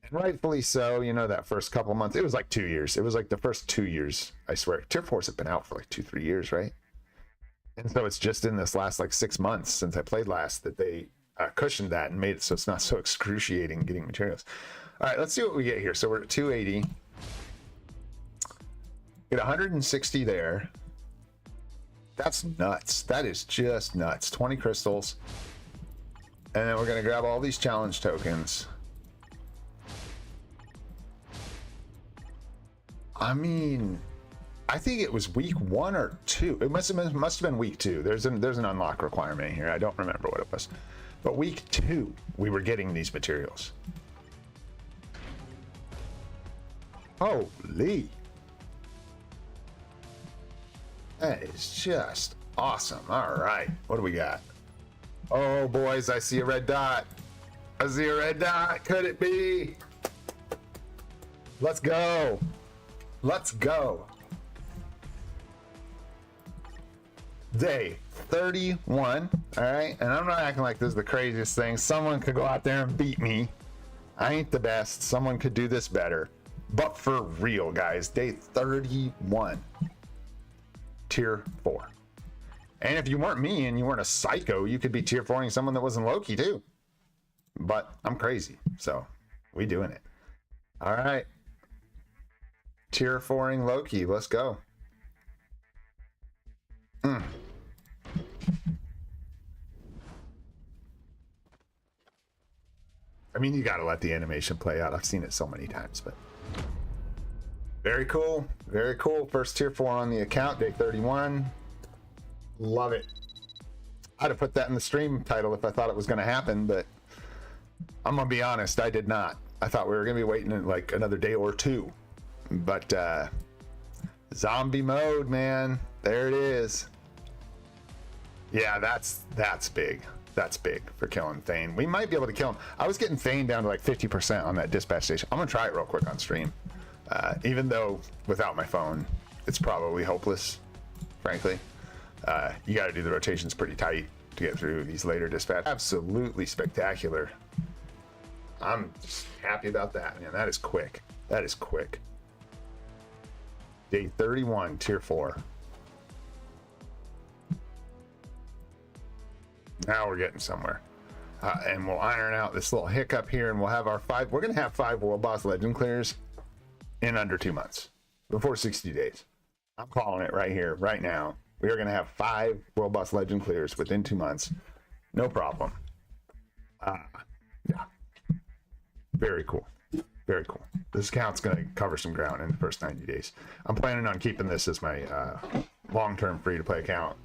And rightfully so, you know, that first couple months, it was like 2 years. It was like the first 2 years, I swear. Tier 4s have been out for like 2-3 years, right? And so it's just in this last like 6 months since I played last that they cushioned that and made it so it's not so excruciating getting materials. All right, let's see what we get here. So we're at 280. Get 160 there. That's nuts. That is just nuts. 20 crystals. And then we're going to grab all these challenge tokens. I mean, I think it was week 1 or 2. It must have been week 2. There's an unlock requirement here. I don't remember what it was. But week 2, we were getting these materials. Holy. That is just awesome. All right. What do we got? Oh, boys, I see a red dot. I see a red dot. Could it be? Let's go. Let's go. Day 31. All right. And I'm not acting like this is the craziest thing. Someone could go out there and beat me. I ain't the best. Someone could do this better. But for real, guys, day 31. Tier 4. And if you weren't me and you weren't a psycho, you could be tier 4ing someone that wasn't Loki too. But I'm crazy, so we doing it. All right. Tier 4ing Loki, let's go. I mean, you gotta let the animation play out. I've seen it so many times, but very cool. Very cool. First tier 4 on the account, day 31. Love it. I'd have put that in the stream title if I thought it was going to happen, but I'm going to be honest, I did not. I thought we were going to be waiting in like another day or 2. But zombie mode, man. There it is. Yeah, that's big. That's big for killing Thane. We might be able to kill him. I was getting Thane down to like 50% on that dispatch station. I'm going to try it real quick on stream. Even though without my phone, it's probably hopeless, frankly. You got to do the rotations pretty tight to get through these later dispatch. Absolutely spectacular. I'm just happy about that, man. That is quick. That is quick. Day 31, tier 4. Now we're getting somewhere. And we'll iron out this little hiccup here, and we'll have our 5. We're going to have 5 World Boss Legend clears in under 2 months, before 60 days. I'm calling it right here, right now. We are going to have 5 World Boss Legend clears within 2 months. No problem. Yeah. Very cool. Very cool. This account's going to cover some ground in the first 90 days. I'm planning on keeping this as my long-term free-to-play account.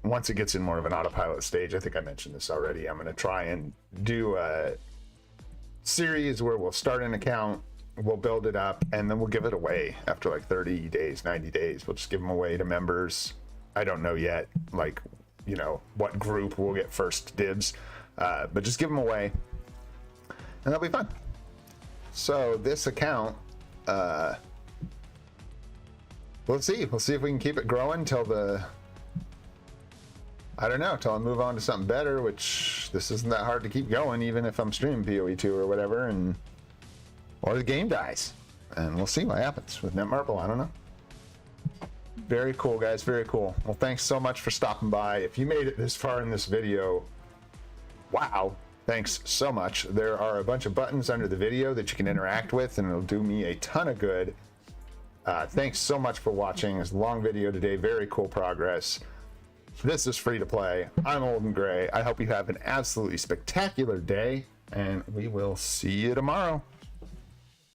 Once it gets in more of an autopilot stage, I think I mentioned this already, I'm going to try and do a series where we'll start an account, we'll build it up, and then we'll give it away after like 30 days, 90 days. We'll just give them away to members. I don't know yet, like, you know, what group will get first dibs, but just give them away, and that'll be fun. So this account, we'll see if we can keep it growing till the, I don't know, till I move on to something better, which this isn't that hard to keep going, even if I'm streaming PoE2 or whatever, and or the game dies, and we'll see what happens with Netmarble. I don't know. Very cool, guys. Very cool. Well, thanks so much for stopping by. If you made it this far in this video, wow, thanks so much. There are a bunch of buttons under the video that you can interact with, and it'll do me a ton of good. Thanks so much for watching. It's a long video today. Very cool progress. This is Free to Play. I'm Olden Gray. I hope you have an absolutely spectacular day, and we will see you tomorrow.